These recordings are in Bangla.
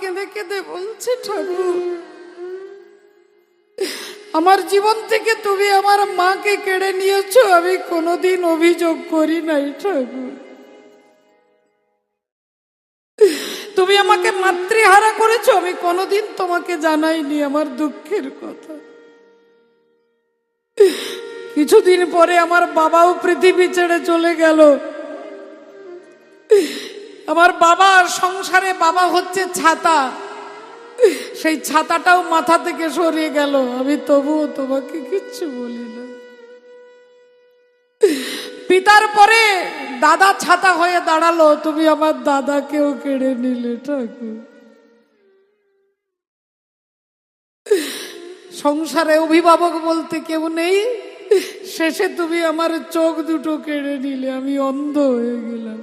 কেঁদে কেঁদে বলছে, ঠাকুর আমার জীবন থেকে তুমি আমার মাকে কেড়ে নিয়েছো, আমি কোনোদিন অভিযোগ করি নাই ঠাকুর। তুমি আমাকে মাতৃহারা করেছো, আমি কোনোদিন তোমাকে জানাইনি আমার দুঃখের কথা। কিছুদিন পরে আমার বাবাও পৃথিবী ছেড়ে চলে গেল। আমার বাবা সংসারে বাবা হচ্ছে ছাতা, সেই ছাতাটাও মাথা থেকে সরিয়ে গেল, আমি তবুও তোমাকে কিচ্ছু বলি না। পিতার পরে দাদা ছাতা হয়ে দাঁড়ালো, তুমি আমার দাদাকেও কেড়ে নিলে ঠাকুর। সংসারে অভিভাবক বলতে কেউ নেই, শেষে তুমি আমার চোখ দুটো কেড়ে নিলে, আমি অন্ধ হয়ে গেলাম।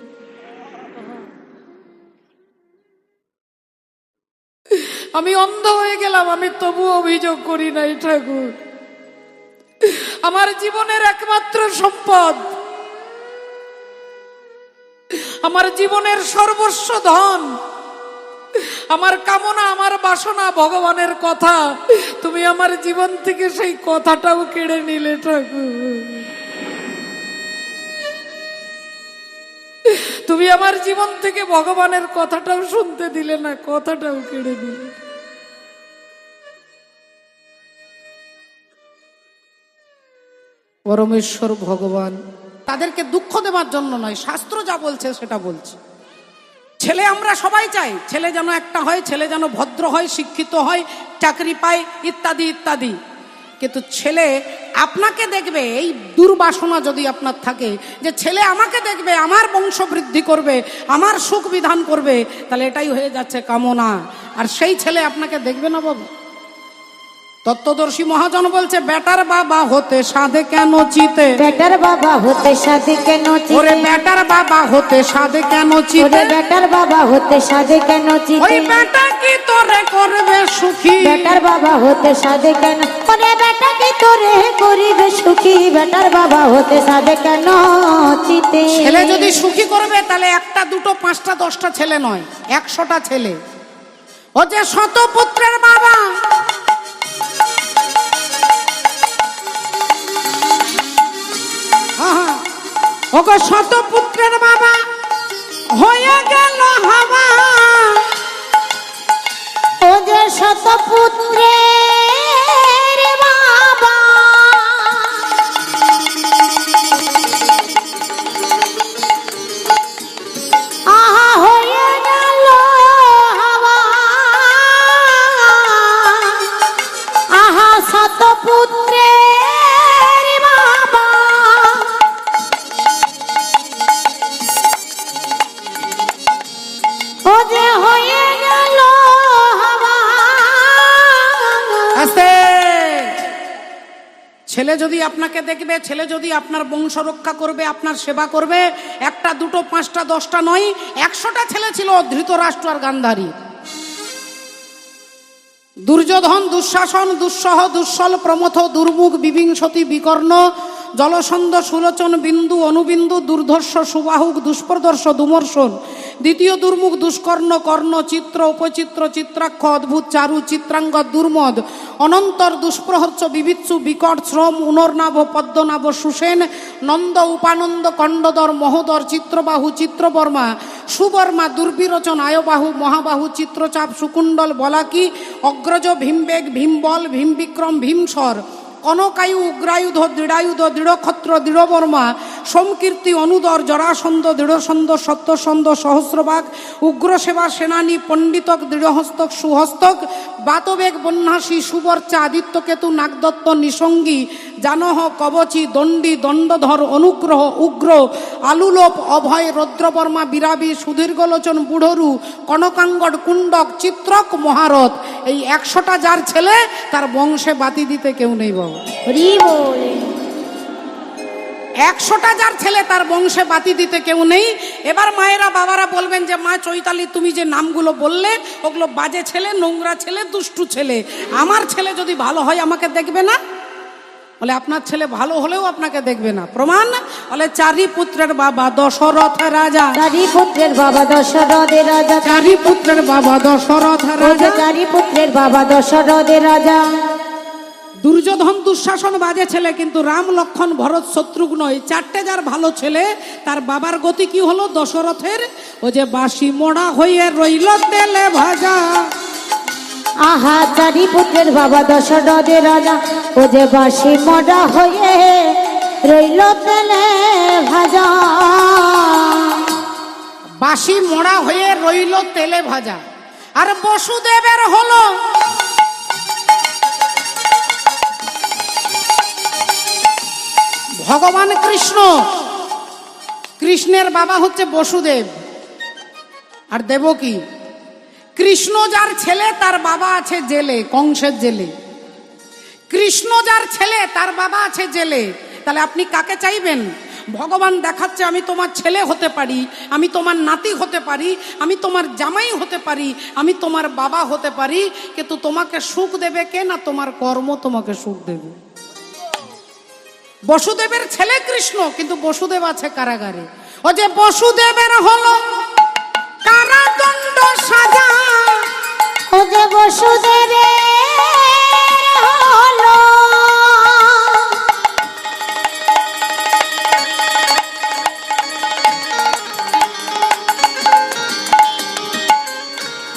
আমি অন্ধ হয়ে গেলাম, আমি তবু অভিযোগ করি নাই ঠাকুর। আমার জীবনের একমাত্র সম্পদ, আমার জীবনের সর্বস্ব ধন, আমার কামনা, আমার বাসনা ভগবানের কথা, তুমি আমার জীবন থেকে সেই কথাটাও কেড়ে নিলে ঠাকুর। তুমি আমার জীবন থেকে ভগবানের কথাটাও শুনতে দিলে না, কথাটাও কেড়ে দিলে। পরমেশ্বর ভগবান তাদেরকে দুঃখ দেওয়ার জন্য নয়, শাস্ত্র যা বলছে সেটা বলছে। ছেলে আমরা সবাই চাই, ছেলে যেন একটা হয়, ছেলে যেন ভদ্র হয়, শিক্ষিত হয়, চাকরি পায়, ইত্যাদি ইত্যাদি। কিন্তু ছেলে আপনাকে দেখবে, এই দুর্বাসনা যদি আপনার থাকে যে ছেলে আমাকে দেখবে, আমার বংশ বৃদ্ধি করবে, আমার সুখ বিধান করবে, তাহলে এটাই হয়ে যাচ্ছে কামনা। আর সেই ছেলে আপনাকে দেখবে না বাবা। তত্ত্বদর্শী মহাজন বলছে, বেটার বাবা হতে সাধে কেন চিতে, বেটার বাবা হতে সাধে কেন চিতে, ওরে বেটার বাবা হতে সাধে কেন চিতে, ওরে বেটার বাবা হতে সাধে কেন চিতে, ওই বেটা কি তোরে করবে সুখী, বেটার বাবা হতে সাধে কেন, ওরে বেটা কি তোরে করিবে সুখী, বেটার বাবা হতে সাধে কেন চিতে। ছেলে যদি সুখী করবে তাহলে একটা দুটো পাঁচটা দশটা ছেলে নয়, 100টা ছেলে। ও যে শত পুত্রের বাবা, ওগো শত পুত্রের বাবা হয়ে গেল হাওয়া, ও যে শত পুত্রের বাবা, আহা হয়ে গেল হাওয়া, আহা শত পুত্রের বাবা, ও যে হয়ে গেল হাওয়া। আস্তে। ছেলে যদি আপনাকে দেখবে, ছেলে যদি আপনার বংশ রক্ষা করবে, আপনার সেবা করবে, একটা দুটো পাঁচটা দশটা নয়, 100টা ছেলে ছিল ধৃতরাষ্ট্র আর গান্ধারী। দুর্যোধন, দুঃশাসন, দুঃসহ, দুঃসল, প্রমথ, দুর্মুখ, বিবিংশতি, বিকর্ণ, জলসন্ধ, সুলোচন, বিন্দু, অনুবিন্দু, দুর্ধর্ষ, সুবাহুক, দুষ্প্রদর্শ, দুমর্ষণ, দ্বিতীয় দুর্মুখ, দুষ্কর্ণ, কর্ণ, চিত্র, উপচিত্র, চিত্রাক্ষ, অদ্ভুত, চারু, চিত্রাঙ্গ, দুর্মদ, অনন্তর, দুষ্প্রহর্ষ, বিবিৎসু, বিকট, শ্রম, উনর্নাভ, পদ্মনাভ, সুসেন, নন্দ, উপানন্দ, কণ্ডদর, মহোদর, চিত্রবাহু, চিত্রবর্মা, সুবর্মা, দুর্বিরোচন, আয়বাহু, মহাবাহু, চিত্রচাপ, সুকুণ্ডল, বলাকি, অগ্রজ, ভীমবেগ, ভীমবল, ভীমবিক্রম, ভীমস্বর, কনকায়ু, উগ্রায়ুধ, দৃঢ়ায়ুধ, দৃঢ়ক্ষত্র, দৃঢ়বর্মা, সোমকীর্তি, অনুদর, জরাসন্ধ, দৃঢ়সন্ধ, সত্যসন্ধ, সহস্রবাগ, উগ্রসেবা, সেনানী, পণ্ডিতক, দৃঢ়হস্তক, সুহস্তক, বাতবেগ, বন্যাসী, সুবর্চা, আদিত্যকেতু, নাগদত্ত, নিসঙ্গী, জানহ, কবচী, দণ্ডী, দণ্ডধর, অনুগ্রহ, উগ্র, আলুলোপ, অভয়, রৌদ্রবর্মা, বিরাবী, সুদীর্ঘলোচন, বুড়রু, কনকাঙ্গড, কুণ্ডক, চিত্রক, মহারথ। এই 100টা যার ছেলে, তার বংশে বাতি দিতে কেউ নেই বাবা। 100টা যার ছেলে, তার বংশে বাতি দিতে কেউ নেই। এবার মায়েরা বাবারা বলবেন যে, মা চৈতালি তুমি যে নামগুলো বললে ওগুলো বাজে ছেলে, নোংরা ছেলে, দুষ্টু ছেলে, আমার ছেলে যদি ভালো হয় আমাকে দেখবে না? বলে আপনার ছেলে ভালো হলেও আপনাকে দেখবে না। প্রমাণ? বলে চারি পুত্রের বাবা দশরথ রাজা। চারি পুত্রের বাবা দশরথের রাজা। চারি পুত্রের বাবা দশরথ রাজা। চারি পুত্রের বাবা দশরথের রাজা। দুর্যোধন দুঃশাসন বাজে ছেলে, কিন্তু রাম লক্ষণ ভরত শত্রুঘ্ন এই চারটে যার ভালো ছেলে, তার বাবার গতি কি হলো? দশরথের ও যে বাসি মোড়া হয়ে রইল তেলে ভাজা। আহা চারি পুত্রের বাবা দশরথের রাজা, ও যে বাসি মোড়া হয়ে রইল তেলে ভাজা। বাসি মোড়া হয়ে রইল তেলে ভাজা। আর বসুদেবের হলো ভগবান কৃষ্ণ। কৃষ্ণের বাবা হচ্ছে বসুদেব আর দেবকী। কৃষ্ণ যার ছেলে তার বাবা আছে জেলে, কংসের জেলে। কৃষ্ণ যার ছেলে তার বাবা আছে জেলে। তাহলে আপনি কাকে চাইবেন? ভগবান দেখাচ্ছে আমি তোমার ছেলে হতে পারি, আমি তোমার নাতি হতে পারি, আমি তোমার জামাই হতে পারি, আমি তোমার বাবা হতে পারি, কিন্তু তোমাকে সুখ দেবে কে? না তোমার কর্ম তোমাকে সুখ দেবে। বসুদেবের ছেলে কৃষ্ণ, কিন্তু বসুদেব আছে কারাগারে। ও যে বসুদেবের হলো কারাদণ্ড সাজা। ও যে বসুদেবের হলো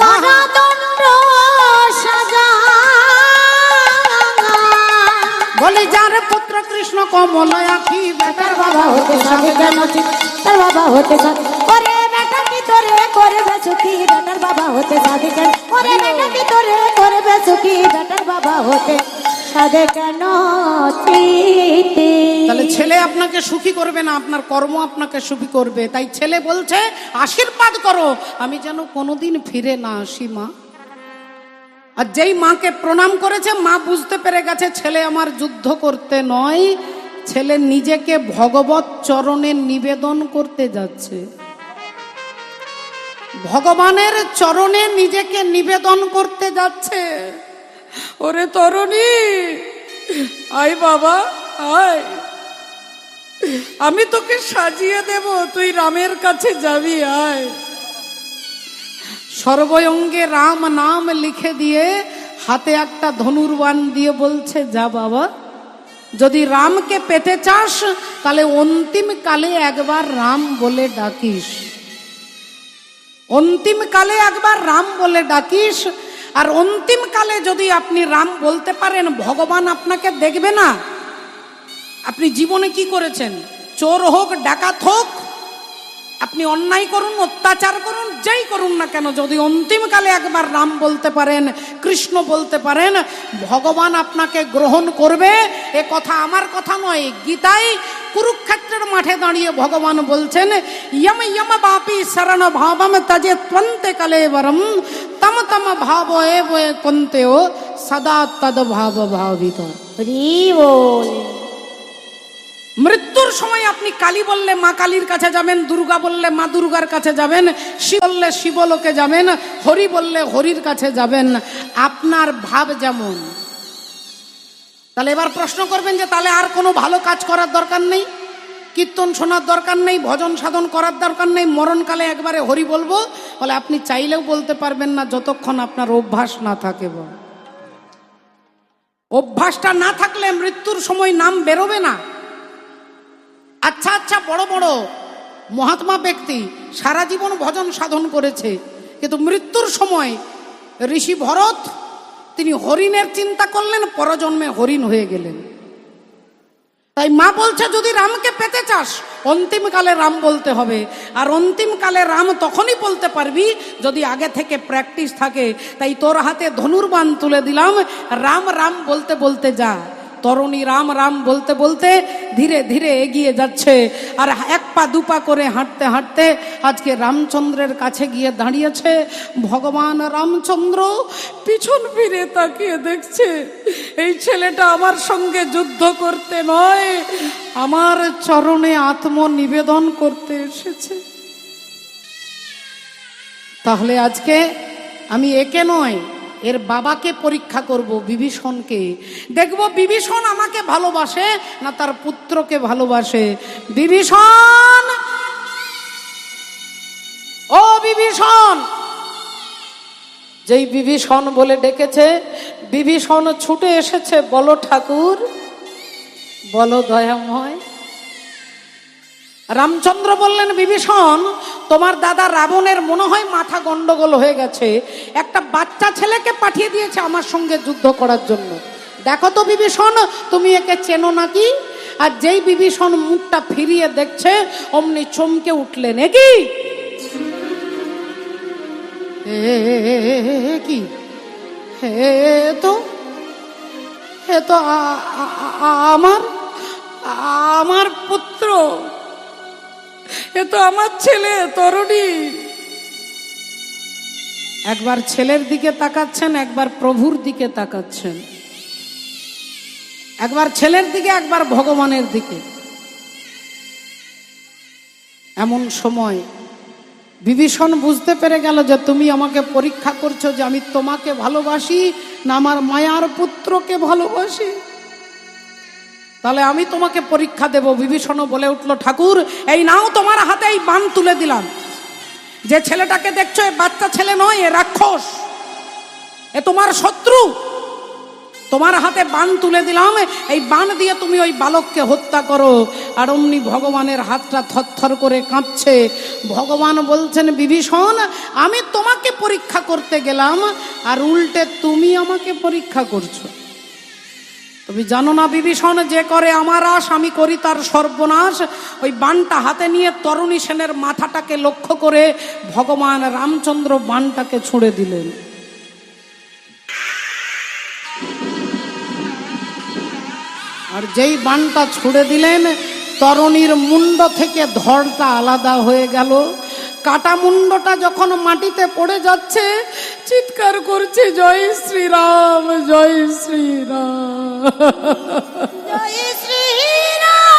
কারাদণ্ড সাজা। বলি যার পুত্র কৃষ্ণ কমল আখি, বেটার বাবা হতে সাধে কেন চিত? তার বাবা হতে সাধে ওরে বেটা কি তোরে করবে সুখী, বেটার বাবা হতে সাধে কেন? ওরে বেটা কি তোরে করবে সুখী, বেটার বাবা হতে সাধে কেন চিতি? তাহলে ছেলে আপনাকে সুখী করবে না, আপনার কর্ম আপনাকে সুখী করবে। তাই ছেলে বলছে আশীর্বাদ করো আমি যেন কোনোদিন ফিরে না আসি মা। আর যেই মাকে প্রণাম করেছে, মা বুঝতে পেরে গেছে ছেলে আমার যুদ্ধ করতে নয়, ছেলে নিজেকে ভগবত চরণে নিবেদন করতে যাচ্ছে। ভগবানের চরণে নিজেকে নিবেদন করতে যাচ্ছে। ওরে তরুণী, আয় বাবা আয়, আমি তোকে সাজিয়ে দেব, তুই রামের কাছে যাবি, আয়। সর্বঙ্গে রাম নাম লিখে দিয়ে হাতে একটা ধনুর্বাণ দিয়ে বলছে যা বাবা, যদি রামকে পেতে চাস তাহলে অন্তিম কালে একবার রাম বলে ডাকিস। অন্তিম কালে একবার রাম বলে ডাকিস। আর অন্তিম কালে যদি আপনি রাম বলতে পারেন, ভগবান আপনাকে দেখবে না। আপনি জীবনে কি করেছেন? চোর হোক, ডাকাত হোক, আপনি অন্যায় করুন, অত্যাচার করুন, যেই করুন না কেন, যদি অন্তিমকালে একবার রাম বলতে পারেন, কৃষ্ণ বলতে পারেন, ভগবান আপনাকে গ্রহণ করবে। এ কথা আমার কথা নয়, গীতায় কুরুক্ষেত্রের মাঠে দাঁড়িয়ে ভগবান বলছেন, ইয়ম ইয়ম বাপি শরণ ভাবম তজে ত্বন্তে কলেবরম তম তম ভাব এব কন্তেও সদা তদ ভাব ভাবিত। হরি বল। মৃত্যুর সময় আপনি কালী বললে মা কালীর কাছে যাবেন, দুর্গা বললে মা দুর্গার কাছে যাবেন, শিব বললে শিবলোকে যাবেন, হরি বললে হরির কাছে যাবেন। আপনার ভাব যেমন। তাহলে এবার প্রশ্ন করবেন যে তাহলে আর কোনো ভালো কাজ করার দরকার নেই, কীর্তন শোনার দরকার নেই, ভজন সাধন করার দরকার নেই, মরণকালে একবারে হরি বলবো? বলে আপনি চাইলেও বলতে পারবেন না যতক্ষণ আপনার অভ্যাস না থাকে। অভ্যাসটা না থাকলে মৃত্যুর সময় নাম বেরোবে না। আচ্ছা আচ্ছা বড় বড় মহাত্মা ব্যক্তি সারা জীবন ভজন সাধন করেছে, কিন্তু মৃত্যুর সময় ঋষি ভরত তিনি হরিণের চিন্তা করলেন, পরজন্মে হরিণ হয়ে গেলেন। তাই মা বলছে যদি রামকে পেতে চাস অন্তিমকালে রাম বলতে হবে। আর অন্তিমকালে রাম তখনই বলতে পারবি যদি আগে থেকে প্র্যাকটিস থাকে। তাই তোর হাতে ধনুর্বাণ তুলে দিলাম, রাম রাম বলতে বলতে যা। তরুণী রাম রাম বলতে বলতে ধীরে ধীরে এগিয়ে যাচ্ছে। আর এক পা দুপা করে হাঁটতে হাঁটতে আজকে রামচন্দ্রের কাছে গিয়ে দাঁড়িয়েছে। ভগবান রামচন্দ্র পিছন ফিরে তাকিয়ে দেখছে, এই ছেলেটা আমার সঙ্গে যুদ্ধ করতে নয়, আমার চরণে আত্মনিবেদন করতে এসেছে। তাহলে আজকে আমি একে নয় এর বাবাকে পরীক্ষা করব, বিভীষণকে। দেখব বিভীষণ আমাকে ভালোবাসে না তার পুত্রকে ভালোবাসে। বিভীষণ, ও বিভীষণ! যেই বিভীষণ বলে ডেকেছে, বিভীষণ ছুটে এসেছে। বলো ঠাকুর, বলো দয়াময়। রামচন্দ্র বললেন, বিভীষণ, তোমার দাদা রাবণের মনে হয় মাথা গন্ডগোল হয়ে গেছে, একটা বাচ্চা ছেলেকে পাঠিয়ে দিয়েছে আমার সঙ্গে যুদ্ধ করার জন্য। দেখো তো বিভীষণ, তুমি একে চেনো নাকি? আর যেই বিভীষণ মুখটা ফিরিয়ে দেখছে, অমনি চমকে উঠলেন। এ কি, কি হে তো, হে তো আমার পুত্র, এ তো আমার ছেলে তরুণী। একবার ছেলের দিকে তাকাচ্ছেন, একবার প্রভুর দিকে তাকাচ্ছেন, একবার ছেলের দিকে, একবার ভগবানের দিকে। এমন সময় বিভীষণ বুঝতে পেরে গেল যে তুমি আমাকে পরীক্ষা করছো, যে আমি তোমাকে ভালোবাসি না আমার মায়ার পুত্রকে ভালোবাসি। তাহলে আমি তোমাকে পরীক্ষা দেব। বিভীষণও বলে উঠল, ঠাকুর, এই নাও তোমার হাতে এই বাণ তুলে দিলাম। যে ছেলেটাকে দেখছো এ বাচ্চা ছেলে নয়, এ রাক্ষস, এ তোমার শত্রু। তোমার হাতে বাণ তুলে দিলাম, এই বাণ দিয়ে তুমি ওই বালককে হত্যা করো। আর অমনি ভগবানের হাতটা থরথর করে কাঁপছে। ভগবান বলছেন, বিভীষণ, আমি তোমাকে পরীক্ষা করতে গেলাম আর উল্টে তুমি আমাকে পরীক্ষা করছো। তুমি জানো না বিভীষণ, যে করে আমার আশ আমি করি তার সর্বনাশ। ওই বাণটা হাতে নিয়ে তরুণী সেনের মাথাটাকে লক্ষ্য করে ভগবান রামচন্দ্র বাণটাকে ছুঁড়ে দিলেন। আর যেই বাণটা ছুঁড়ে দিলেন, তরুণীর মুন্ড থেকে ধড়টা আলাদা হয়ে গেল। কাটা মুন্ডটা যখন মাটিতে পড়ে যাচ্ছে, চিৎকার করছে, জয় শ্রীরাম, জয় শ্রীরাম, জয় শ্রীরাম,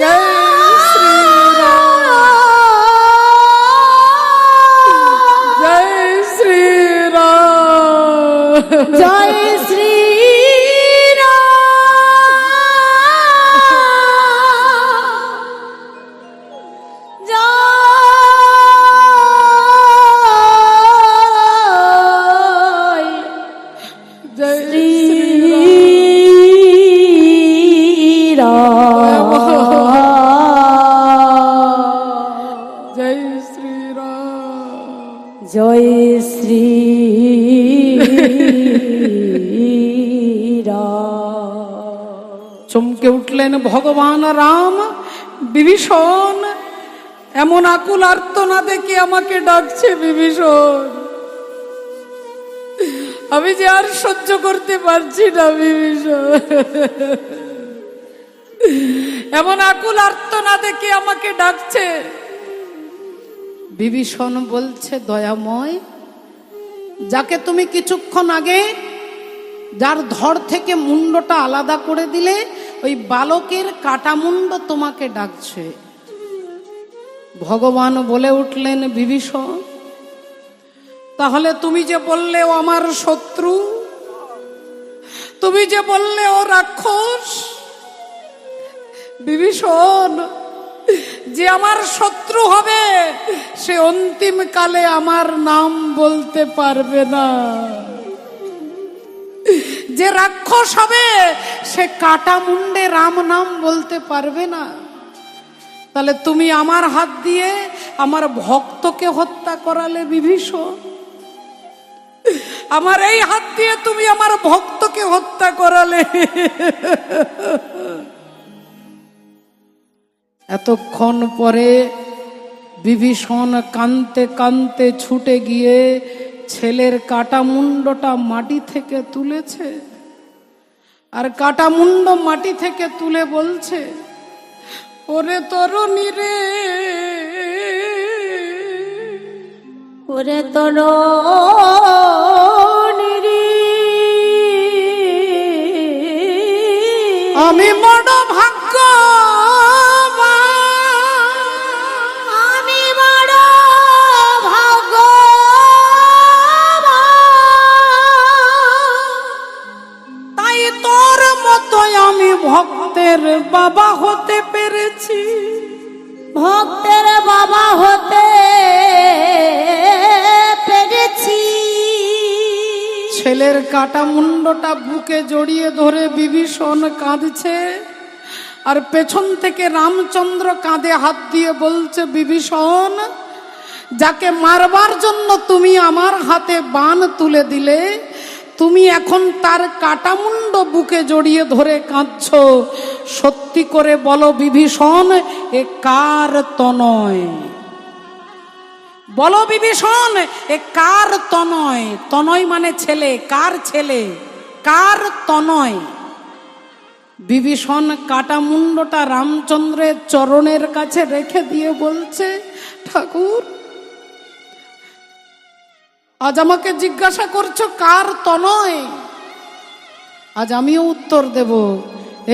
জয় শ্রীরাম, জয় শ্রীরাম, জয় জয় শ্রী চমকে উঠলেন ভগবান রাম। বিভীষণ এমন আকুল আর্তনাদে কি আমাকে ডাকছে? বিভীষণ, আমি যে আর সহ্য করতে পারছি না। বিভীষণ এমন আকুল আর্তনাদে কি আমাকে ডাকছে? বিভীষণ বলছে, দয়াময়, যাকে তুমি কিছুক্ষণ আগে, যার ধড় থেকে মুন্ডটা আলাদা করে দিলে, ওই বালকের কাটা মুন্ড তোমাকে ডাকছে। ভগবান বলে উঠলেন, বিভীষণ, তাহলে তুমি যে বললে ও আমার শত্রু, তুমি যে বললে ও রাক্ষস, বিভীষণ, যে আমার শত্রু হবে সে অন্তিম কালে আমার নাম বলতে পারবে না। যে রাক্ষস হবে সে কাটা মুন্ডে রাম নাম বলতে পারবে না। তাহলে তুমি আমার হাত দিয়ে আমার ভক্তকে হত্যা করালে বিভীষণ। আমার এই হাত দিয়ে তুমি আমার ভক্তকে হত্যা করালে। এতক্ষণ পরে বিভীষণ কাঁদতে কাঁদতে ছুটে গিয়ে ছেলের কাটা মুন্ডটা মাটি থেকে তুলেছে। আর কাটা মুন্ড মাটি থেকে তুলে বলছে, ওরে তরুণী রে, ওরে তরুণী রে, আমি বড় ভাগ্য, আমি বড় ভক্তের বাবা হতে পেরেছি, ভক্তের বাবা হতে পেরেছি। ছেলের কাটা মুন্ডটা বুকে জড়িয়ে ধরে বিভীষণ কাঁদছে, আর পেছন থেকে রামচন্দ্র কাঁধে হাত দিয়ে বলছে, বিভীষণ, যাকে মারবার জন্য তুমি আমার হাতে বাণ তুলে দিলে, তুমি এখন তার কাটা মুন্ড বুকে জড়িয়ে ধরে কাঁদছো। সত্যি করে বলো বিভীষণ, এ কার তনয়? বলো বিভীষণ, এ কার তনয়? তনয় মানে ছেলে, কার ছেলে, কার তনয়? বিভীষণ কাটা মুন্ডটা রামচন্দ্রের চরণের কাছে রেখে দিয়ে বলছে, ঠাকুর, আজ আমাকে জিজ্ঞাসা করছো কার তনয়, আজ আমিও উত্তর দেব,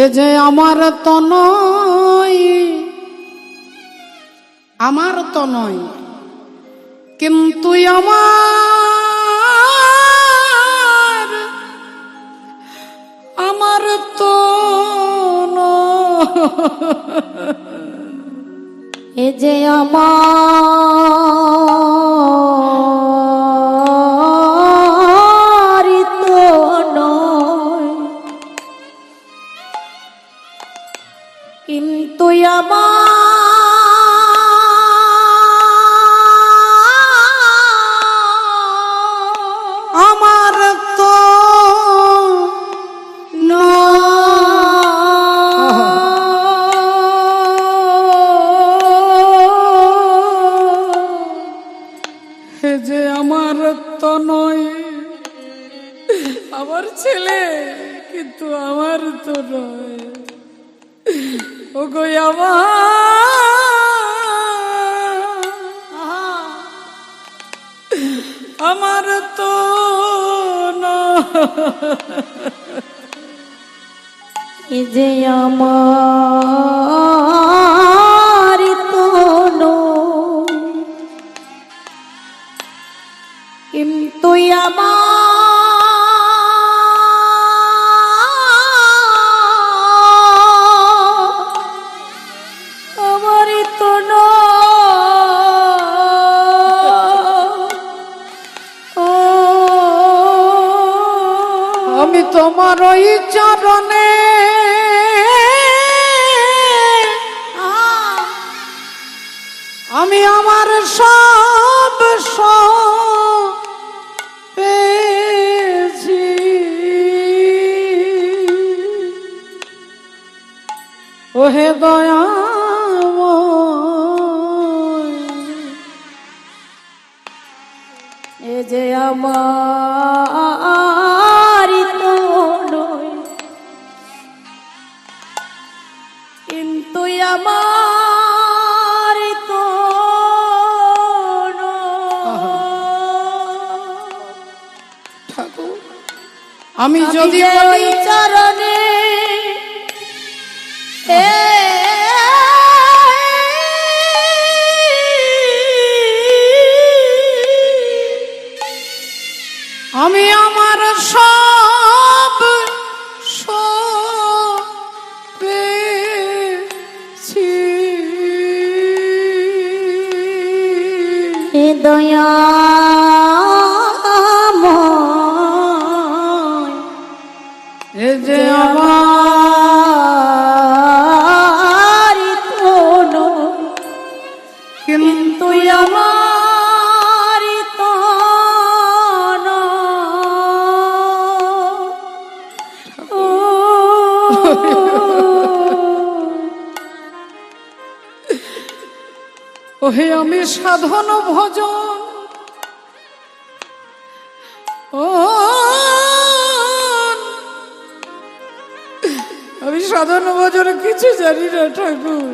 এ যে আমার তনয়, আমার তনয়, কিন্তু আমার তো এ যে আমার তো নয়, কিন্তু আমার তো যে আমার তনয়, আমার ছেলে, কিন্তু আমার তো নয়। ও গো আমার তো এ যে আমার তো নয়, কিন্তু আমার তো আমি তোমার ওই চরণে আমি আমার সব পেয়েছি। ওহে দয়াময়, এ যে আমার তো নয়, কিন্তু আমার তো ঠাকুর, আমি যদি যদি বলি চরণে আমি আমার সব পেয়েছি, দয়াময়, এ যে আমার তো নয়, কিন্তু আমার তো ওহে আমি সাধন ভজন, ও আমি সাধন ভজন কিছু জানি না ঠাকুর,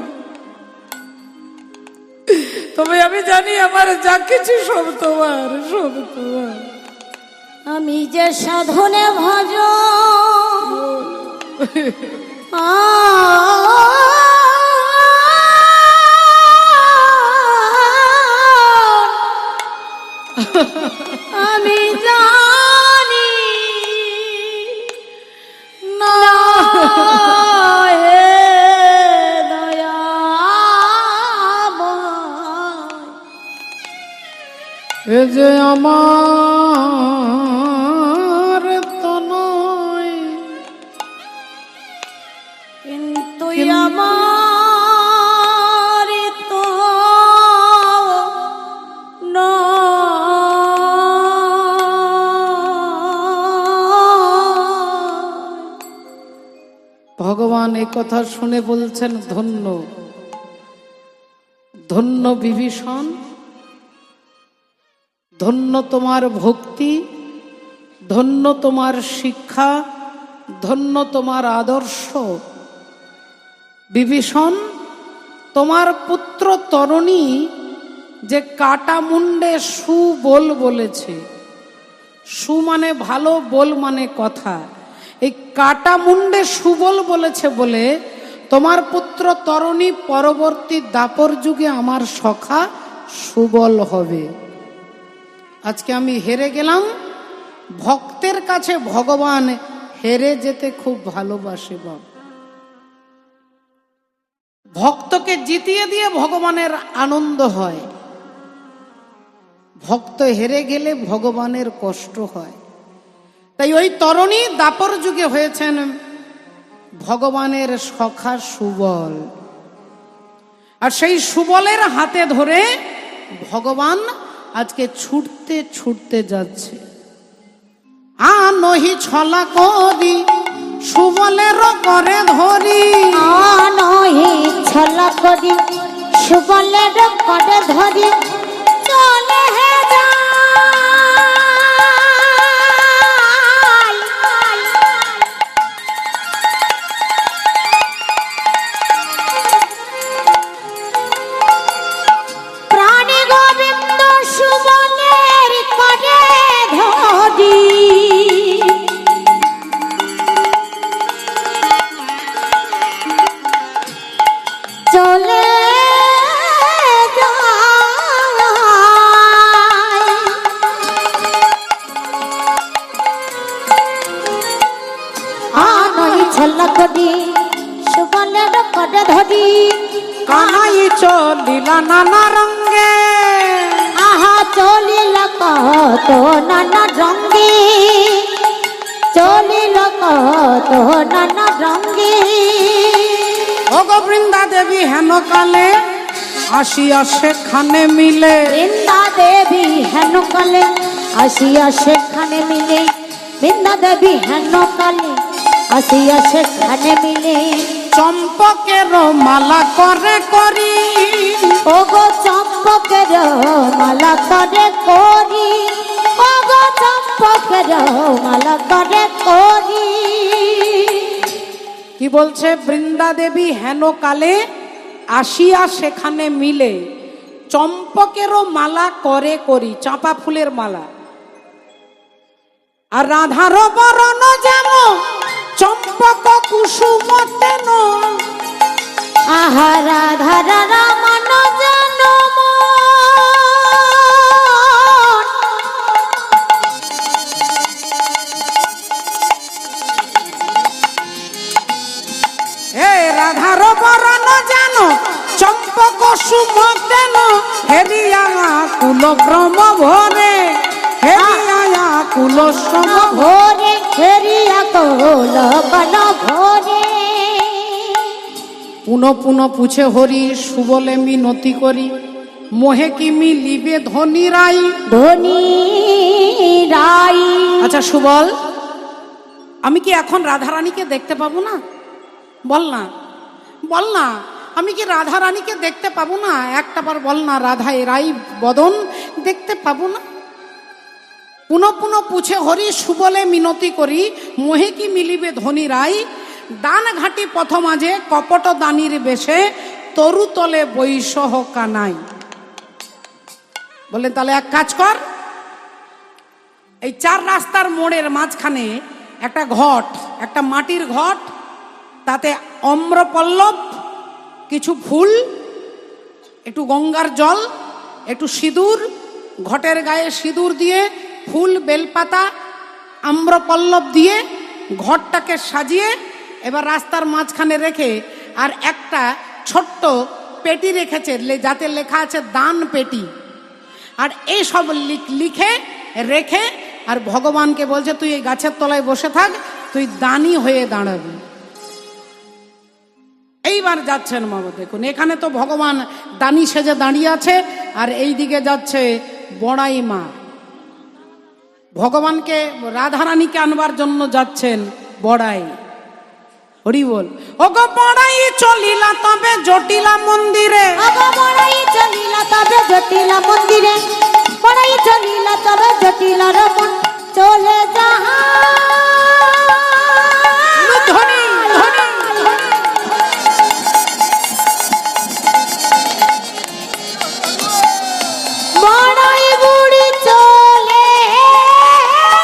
তবে আমি জানি আমার যা কিছু সব তোমার, সব তোমার। আমি যে সাধনে ভজ আমি জানি না এ যে আমার তনয় কিন্তু আমার তো ভগবান এই কথা শুনে বলছেন ধন্য ধন্য বিভীষণ, ধন্য তোমার ভক্তি, ধন্য তোমার শিক্ষা, ধন্য তোমার আদর্শ। বিভীষণ, তোমার পুত্র তরুণী যে কাটা মুন্ডে সুবল বলেছে, সু মানে ভালো, বল মানে কথা, এই কাটা মুন্ডে সুবল বলেছে বলে তোমার পুত্র তরুণী পরবর্তী দাপর যুগে আমার সখা সুবল হবে। আজকে আমি হেরে গেলাম, ভক্তের কাছে ভগবান হেরে যেতে খুব ভালোবাসে। ভক্তকে জিতিয়ে দিয়ে ভগবানের আনন্দ হয়, ভক্ত হেরে গেলে ভগবানের কষ্ট হয়। তাই ওই তরুণী দাপর যুগে হয়েছেন ভগবানের সখা সুবল, আর সেই সুবলের হাতে ধরে ভগবান আজকে ছুটতে ছুটতে যাচ্ছে। নহি ছলা করি সুবলের করে ধরি, নহি ছলা করি সুবলের করে ধরি, চলে হে প্রাণী গোবিন্দ সুবলের করে ধরি, চলে ছলকদি সুবলের করে ধরি, কানাই চলিলা নানা রঙ্গে, আহা চলিল কত নানা রঙ্গে, চলিল কত নানা রঙ্গে। ওগো বৃন্দা দেবী হেন কালে আসিয়া সেখানে মিলে, বৃন্দা দেবী হেন কালে আসিয়া সেখানে মিলে, বৃন্দা দেবী হেন কালে আসিয়া সেখানে মিলে, চম্পকের মালা করে করি, ওগো চম্পকের মালা করে করি, ওগো চম্পকের মালা করে করি। কি বলছে? বৃন্দা দেবী হেন কালে আসিয়া সেখানে মিলে, চম্পকেরও মালা করে করি, চাঁপা ফুলের মালা। আর রাধার বরণ যেমন চম্পক কুসুম তেন, আহা রাধার রমণ যেন হে রাধার বরণ যেন চম্পক কুসুম তেন, হেরিয়া কুল ভ্রম ভরে, হেরিয়া কুল শ্রম ভোরে, হেরিয়া কোল বন ভোরে। পুন পুন পুছে হরি সুবলে মিনতি করি, মোহে কি মিলিবে ধনী রাই, ধনী রাই। আচ্ছা সুবল, আমি কি এখন রাধারানীকে দেখতে পাবো না? বল না, বল না, আমি কি রাধারানীকে দেখতে পাবো না? একটা বার বল না, রাধা রাই বদন দেখতে পাবো না? পুন পুন পুছে হরি সুবলে মিনতি করি, মোহে কি মিলিবে ধনী রাই, দান ঘাটি পথ মাঝে কপট দানির বেশে, তরু তলে বৈষহ কানাই। বললেন তাহলে এক কাজ কর, এই চার রাস্তার মোড়ের মাঝখানে একটা ঘট, একটা মাটির ঘট, তাতে অম্রপল্লব, কিছু ফুল, একটু গঙ্গার জল, একটু সিঁদুর, ঘটের গায়ে সিঁদুর দিয়ে ফুল বেলপাতা আম্রপল্লব দিয়ে ঘরটাকে সাজিয়ে এবার রাস্তার মাঝখানে রেখে, আর একটা ছোট্ট পেটি রেখেছে যাতে লেখা আছে দান পেটি। আর এই সব লিখে রেখে আর ভগবানকে বলছে তুই এই গাছের তলায় বসে থাক, তুই দানি হয়ে দাঁড়াবি। এইবার যাচ্ছেন বাবা, দেখুন এখানে তো ভগবান দানি সেজে দাঁড়িয়ে আছে, আর এই দিকে যাচ্ছে বড়াই মা, ভগবানকে রাধারানীকে আনবার জন্য যাচ্ছেন বড়াই। হরি বল। ওগো বড়াই চলিলা তবে জটিলা মন্দিরে, ওগো বড়াই চলিলা তবে জটিলা মন্দিরে, বড়াই চলিলা তবে জটিলা রমন চলে যাহা। ধনী ধনী বড়াই বুড়ি চলে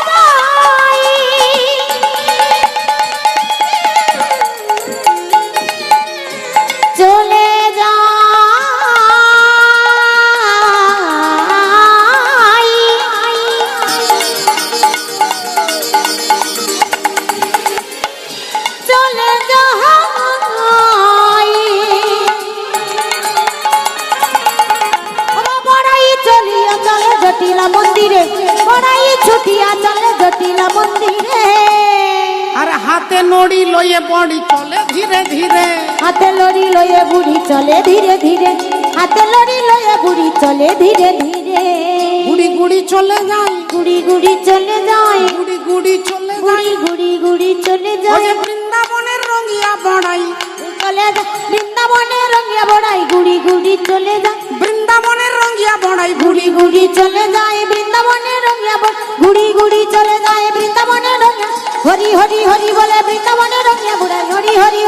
যাই, চলে যাই, চলে যাই। বড়াই চলিয়া চলে জটিলা মন্দিরে, বড়াই ছুটিয়া চলে জটিলা মন্দিরে। আর হাতে নড়ি লয়ে বড়ি চলে ধীরে ধীরে, হাতে লড়ি লয়ে বুড়ি চলে ধীরে ধীরে, হাতে লড়ি লয়ে বুড়ি চলে ধীরে ধীরে। গুড়ি গুড়ি চলে যায়, গুড়ি গুড়ি চলে যায়, গুড়ি গুড়ি চলে গুড়ি যায়। গুড়ি গুড়ি চলে ওই যায়, যে বৃন্দাবনের রঙিয়া বড়াই, চলে যায় বৃন্দাবনে রঙিয়া বড়াই, গুড়ি গুড়ি চলে যায়, বৃন্দাবনের রঙিয়া বড়াই, গুড়ি গুড়ি চলে যায় বৃন্দাবনে রঙিয়া বড়াই, গুড়ি গুড়ি চলে যায় বৃন্দাবনে রঙিয়া। হরি হরি হরি বলে বৃন্দাবনে রঙিয়া বড়াই, হরি হরি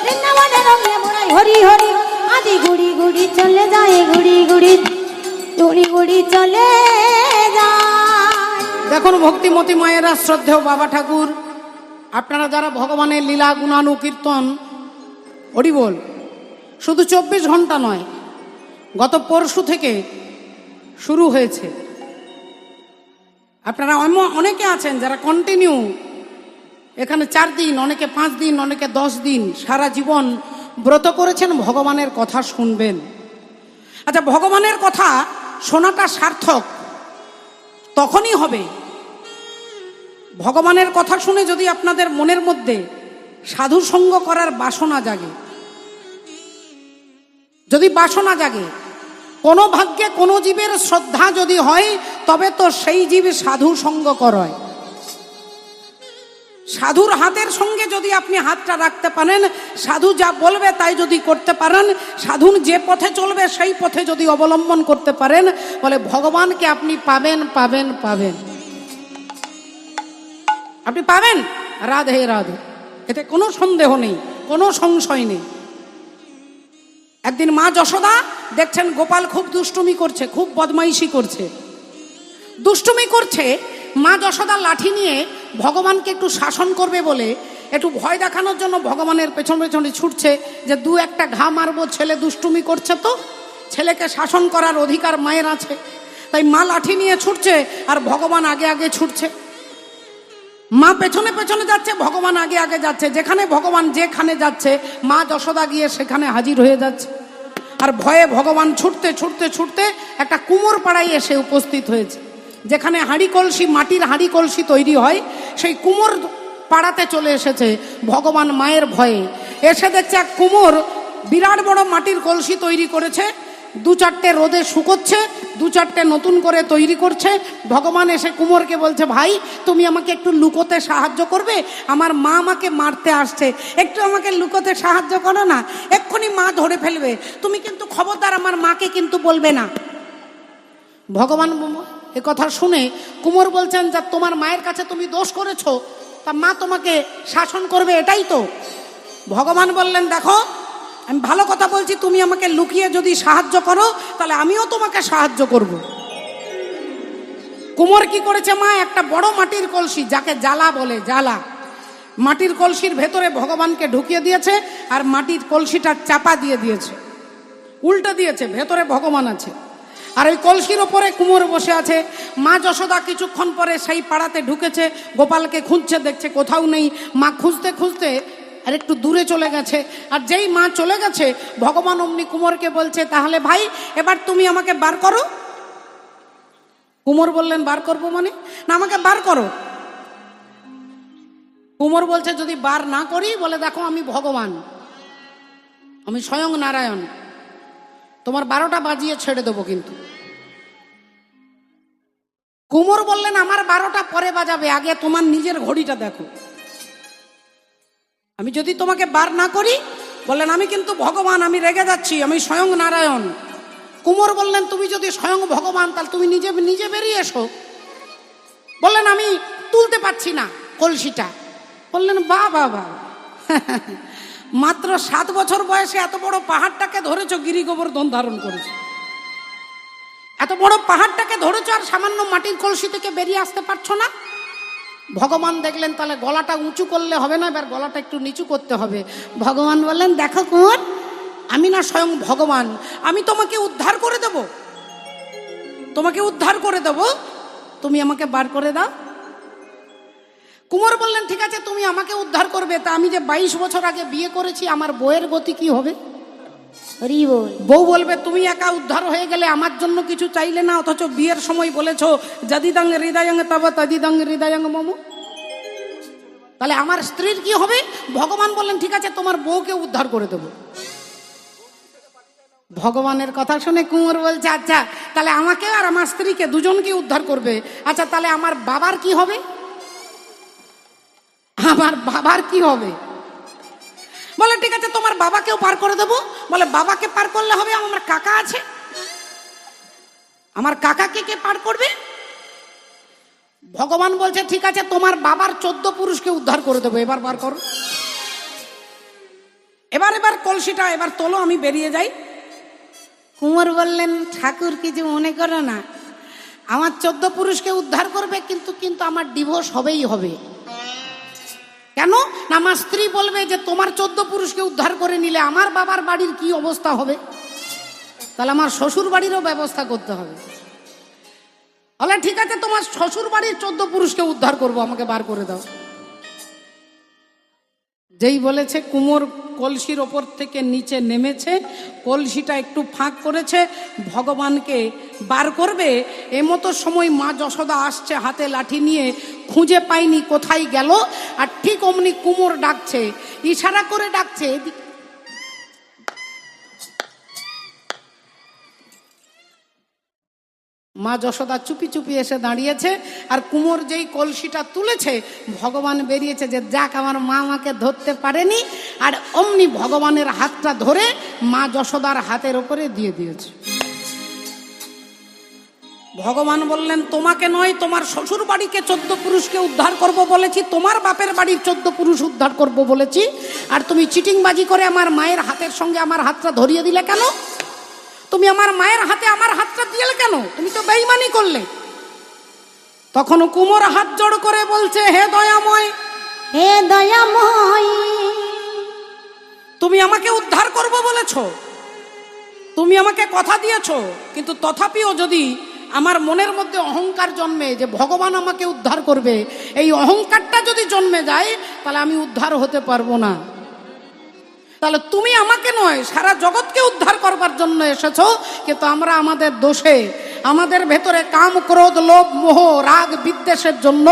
বৃন্দাবনে রঙিয়া বড়াই, হরি হরি। আদি গুড়ি গুড়ি চলে যায়, গুড়ি গুড়ি গুড়ি গুড়ি চলে যায়। দেখুন ভক্তিমতী মায়েরা, শ্রদ্ধেয় বাবা ঠাকুর, আপনারা যারা ভগবানের লীলা গুণানু কীর্তন হরি বল, শুধু 24 ঘন্টা নয়, গত পরশু থেকে শুরু হয়েছে। আপনারা অনেকে আছেন যারা কন্টিনিউ এখানে 4 দিন, অনেকে 5 দিন, অনেকে 10 দিন সারা জীবন ব্রত করেছেন, ভগবানের কথা শুনবেন। আচ্ছা, ভগবানের কথা শোনাটা সার্থক তখনই হবে ভগবানের কথা শুনে যদি আপনাদের মনের মধ্যে সাধু সঙ্গ করার বাসনা জাগে। যদি বাসনা জাগে, কোনো ভাগ্যে কোনো জীবের শ্রদ্ধা যদি হয়, তবে তো সেই জীব সাধু সঙ্গ করায়। সাধুর হাতের সঙ্গে যদি আপনি হাতটা রাখতে পারেন, সাধু যা বলবে তাই যদি করতে পারেন, সাধু যে পথে চলবে সেই পথে যদি অবলম্বন করতে পারেন, বলে ভগবানকে আপনি পাবেন পাবেন পাবেন, আপনি পাবেন। রাধে রাধে, এতে কোনো সন্দেহ নেই, কোনো সংশয় নেই। একদিন মা যশোদা দেখছেন গোপাল খুব দুষ্টুমি করছে, খুব বদমাইশি করছে, দুষ্টুমি করছে। মা যশোদা লাঠি নিয়ে ভগবানকে একটু শাসন করবে বলে, একটু ভয় দেখানোর জন্য ভগবানের পেছন পেছনে ছুটছে, যে 2-1 ঘা মারবো, ছেলে দুষ্টুমি করছে, তো ছেলেকে শাসন করার অধিকার মায়ের আছে। তাই মা লাঠি নিয়ে ছুটছে আর ভগবান আগে আগে ছুটছে। মা পেছনে পেছনে যাচ্ছে, ভগবান আগে আগে যাচ্ছে। যেখানে ভগবান যেখানে যাচ্ছে, মা যশোদা গিয়ে সেখানে হাজির হয়ে যাচ্ছে। আর ভয়ে ভগবান ছুটতে ছুটতে ছুটতে একটা কুমোর পাড়ায় এসে উপস্থিত হয়েছে, যেখানে হাঁড়ি কলসি, মাটির হাঁড়ি কলসি তৈরি হয়, সেই কুমোর পাড়াতে চলে এসেছে ভগবান মায়ের ভয়ে। এসে দেখছে এক কুমোর বিরাট বড় মাটির কলসি তৈরি করেছে, 2-4টে রোদে শুকোচ্ছে, 2-4টে নতুন করে তৈরি করছে। ভগবান এসে কুমোরকে বলছে, ভাই তুমি আমাকে একটু লুকোতে সাহায্য করবে, আমার মা আমাকে মারতে আসছে, একটু আমাকে লুকোতে সাহায্য করো না, এক্ষুনি মা ধরে ফেলবে, তুমি কিন্তু খবরদার আমার মাকে কিন্তু বলবে না। ভগবান এ কথা শুনে কুমোর বলছেন, যা তোমার মায়ের কাছে তুমি দোষ করেছো, তা মা তোমাকে শাসন করবে, এটাই তো। ভগবান বললেন, দেখো আমি ভালো কথা বলছি, তুমি আমাকে লুকিয়ে যদি সাহায্য করো, তাহলে আমিও তোমাকে সাহায্য করব। কুমোর কি করেছে, মা একটা বড় মাটির কলসি, যাকে জ্বালা বলে, জ্বালা, মাটির কলসির ভেতরে ভগবানকে ঢুকিয়ে দিয়েছে, আর মাটির কলসিটা চাপা দিয়ে দিয়েছে, উল্টে দিয়েছে, ভেতরে ভগবান আছে। আর ওই কলসির ওপরে কুমোর বসে আছে। মা যশোদা কিছুক্ষণ পরে সেই পাড়াতে ঢুকেছে, গোপালকে খুঁজছে, দেখছে কোথাও নেই। মা খুঁজতে খুঁজতে আর একটু দূরে চলে গেছে। আর যেই মা চলে গেছে, ভগবান অমনি কুমোরকে বলছে, তাহলে ভাই এবার তুমি আমাকে বার করো। কুমোর বললেন বার করবো মানে, না আমাকে বার করো। কুমোর বলছে যদি বার না করি, বলে দেখো আমি ভগবান, আমি স্বয়ং নারায়ণ, তোমার 12টা বাজিয়ে ছেড়ে দেবো। কিন্তু কুমোর বললেন আমার 12টা পরে বাজাবে, আগে তোমার নিজের ঘড়িটা দেখো। আমি যদি তোমাকে বার না করি, বললেন আমি কিন্তু ভগবান, আমি রেগে যাচ্ছি, আমি স্বয়ং নারায়ণ। কুমোর বললেন তুমি যদি স্বয়ং ভগবান, তাহলে তুমি নিজে নিজে বেরিয়ে এসো। বললেন আমি তুলতে পারছি না কলসিটা। বললেন বা বা বা, মাত্র 7 বছর বয়সে এত বড় পাহাড়টাকে ধরেছো, গিরি গোবর্ধন ধারণ করেছো, এত বড় পাহাড়টাকে ধরেছো, আর সামান্য মাটির কলসি থেকে বেরিয়ে আসতে পারছো না। ভগবান দেখলেন তাহলে গলাটা উঁচু করলে হবে না, এবার গলাটা একটু নিচু করতে হবে। ভগবান বললেন দেখো কুমার, আমি না স্বয়ং ভগবান, আমি তোমাকে উদ্ধার করে দেব, তোমাকে উদ্ধার করে দেব, তুমি আমাকে বার করে দাও। কুমার বললেন ঠিক আছে তুমি আমাকে উদ্ধার করবে, তা আমি যে 22 বছর আগে বিয়ে করেছি, আমার বউয়ের গতি কি হবে? বউ বলবে তুমি একা উদ্ধার হয়ে গেলে, আমার জন্য কিছু চাইলে না, অথচ বিয়ের সময় বলেছো যদিদং হৃদয়ং তব তদিদং হৃদয়ং মম। তাহলে আমার স্ত্রীর কি হবে? ভগবান বললেন ঠিক আছে তোমার বউকে উদ্ধার করে দেবো। ভগবানের কথা শুনে কুমোর বলছে আচ্ছা তাহলে আমাকে আর আমার স্ত্রীকে দুজনকে উদ্ধার করবে। আচ্ছা তাহলে আমার বাবার কি হবে? আমার বাবার কি হবে? বলে ঠিক আছে তোমার বাবাকেও পার করে দেবো। বলে বাবাকে পার করলে হবে, আমার কাকা আছে, আমার কাকাকে কে পার করবে? ভগবান বলছে ঠিক আছে তোমার বাবার 14 পুরুষকে উদ্ধার করে দেবো, এবার বার করো। এবার কলসিটা এবার তোলো, আমি বেরিয়ে যাই। কুমার বললেন ঠাকুর কিছু মনে করো না, আমার 14 পুরুষকে উদ্ধার করবে, কিন্তু কিন্তু আমার ডিভোর্স হবেই হবে। কেন না, আমার স্ত্রী বলবে যে তোমার 14 পুরুষকে উদ্ধার করে নিলে আমার বাবার বাড়ির কি অবস্থা হবে, তাহলে আমার শ্বশুর বাড়িরও ব্যবস্থা করতে হবে। বলে ঠিক আছে তোমার শ্বশুর বাড়ির 14 পুরুষকে উদ্ধার করব, আমাকে বার করে দাও। যেই বলেছে কুমোর কলসির ওপর থেকে নিচে নেমেছে, কলসিটা একটু ফাঁক করেছে, ভগবানকে বার করবে, এমতো সময় মা যশোদা আসছে হাতে লাঠি নিয়ে, খুঁজে পায়নি কোথায় গেল, আর ঠিক অমনি কুমোর ডাকছে, ইশারা করে ডাকছে। মা যশোদা চুপি চুপি এসে দাঁড়িয়েছে, আর কুমোর যেই কলসিটা তুলেছে, ভগবান বেরিয়েছে যে যাক আমার মা আমাকে ধরতে পারেনি, আর অমনি ভগবানের হাতটা ধরে মা যশোদার হাতের ওপরে দিয়ে দিয়েছে। ভগবান বললেন তোমাকে নয়, তোমার শ্বশুর বাড়িকে 14 পুরুষকে উদ্ধার করব বলেছি, তোমার বাপের বাড়ির 14 পুরুষ উদ্ধার করব বলেছি, আর তুমি চিটিংবাজি করে আমার মায়ের হাতের সঙ্গে আমার হাতটা ধরিয়ে দিলে কেন? তুমি আমার মায়ের হাতে আমার হাতটা দিলে কেন? তুমি তো বেঈমানি করলে। তখন কুমোর হাত জোড় করে বলছে হে দয়াময়, হে দয়াময়, তুমি আমাকে উদ্ধার করব বলেছো, তুমি আমাকে কথা দিয়েছো, কিন্তু তথাপিও যদি আমার মনের মধ্যে অহংকার জন্মে যে ভগবান আমাকে উদ্ধার করবে, এই অহংকারটা যদি জন্মে যায়, তাহলে আমি উদ্ধার হতে পারবো না। তাহলে তুমি আমাকে নয় সারা জগৎকে উদ্ধার করবার জন্য এসেছো, কিন্তু আমরা আমাদের দোষে, আমাদের ভেতরে কাম ক্রোধ লোভ মোহ রাগ বিদ্বেষের জন্য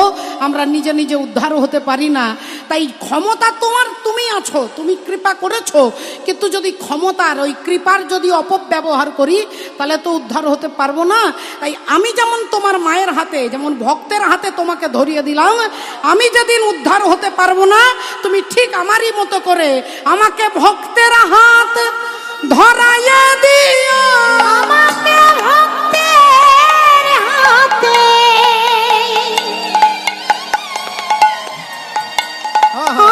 আমরা নিজে নিজে উদ্ধার হতে পারি না। তাই ক্ষমতা তোমার, তুমি আছো, তুমি কৃপা করেছো, কিন্তু যদি ক্ষমতার ওই কৃপার যদি অপব্যবহার করি, তাহলে তো উদ্ধার হতে পারবো না। তাই আমি যেমন তোমার মায়ের হাতে, যেমন ভক্তের হাতে তোমাকে ধরিয়ে দিলাম, আমি যেদিন উদ্ধার হতে পারবো না, তুমি ঠিক আমারই মতো করে আমাকে ভক্তের হাত ধরাইয়া দিও, আমাকে ভক্তের হাতে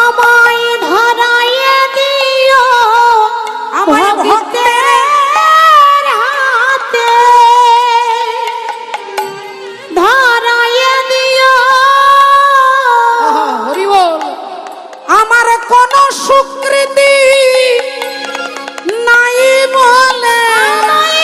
আমায় ধরাইয়া দিও, আমায় ভক্তের হাতে ধরাইয়া দিও। হরি বল। আমার কোনো স্বীকৃতি নাই বলে, নাই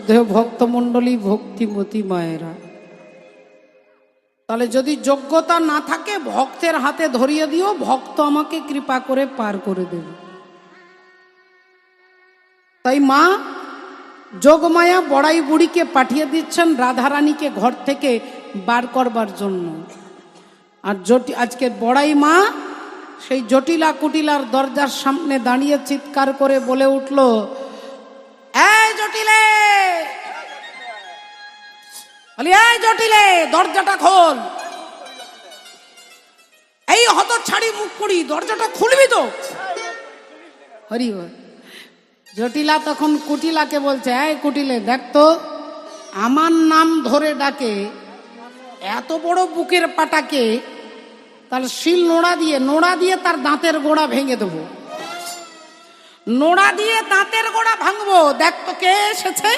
শ্রদ্ধেয় ভক্তমণ্ডলী, ভক্তিমতী মায়েরা, তাহলে যদি যোগ্যতা না থাকে ভক্তের হাতে ধরিয়ে দিও, ভক্ত আমাকে কৃপা করে পার করে দেবে। তাই মা যোগমায়া বড়াই বুড়িকে পাঠিয়ে দিচ্ছেন রাধারানীকে ঘর থেকে বার করবার জন্য। আর আজকে বড়াই মা সেই জটিলা কুটিলার দরজার সামনে দাঁড়িয়ে চিৎকার করে বলে উঠল, এই জটিলে, এই জটিলে, দরজাটা খোল। এই হতচ্ছাড়ি মুখ পুড়ি, দরজাটা খুলবি তো? হরি বল। জটিলা তখন কুটিলাকে বলছে, এই কুটিলে, দেখ তো আমার নাম ধরে ডাকে এত বড় বুকের পাটাকে, তাহলে শিল নোড়া দিয়ে তার দাঁতের গোড়া ভেঙে দেবো, নোড়া দিয়ে দাঁতের গোড়া ভাঙবো। দেখ তো কে এসেছে।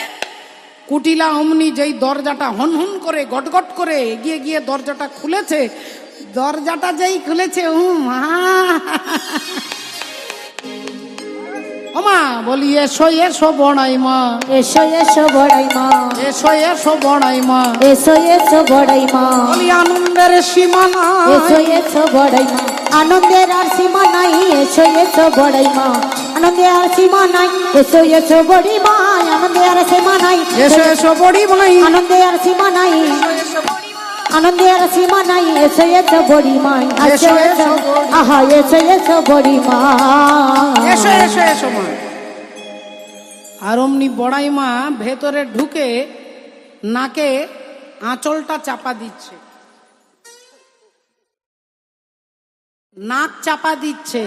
কুটিলা অমনি যেই দরজাটা হনহন করে গটগট করে এগিয়ে গিয়ে দরজাটা খুলেছে, দরজাটা যেই খুলেছে, মা বলি, এসো এসো বড়াই মা, এসো এসো বড়াই মা, এসো এসো বড়াই মা, এসো এসো বড়াই মা, বলি আনন্দের সীমা নাই, এসো এসো বড়াই মা, আনন্দের আর সীমা নাই, এসো এসো বড়াই মা, আনন্দের আর সীমা নাই, এসো এসো বড়ি মা, আনন্দের আর সীমা নাই, এসো এসো বড়ি মাই, আনন্দের আর সীমা নাই, আনন্দের আর সীমা নাই, এসো এসো বড়ি মা, এসো এসো, আহা এসো এসো বড়ি মা, এসো এসো এসো মা। আর অমনি বড়াই মা ভেতরে ঢুকে নাকে আঁচলটা চাপা দিচ্ছে, নাক চাপা দিচ্ছে,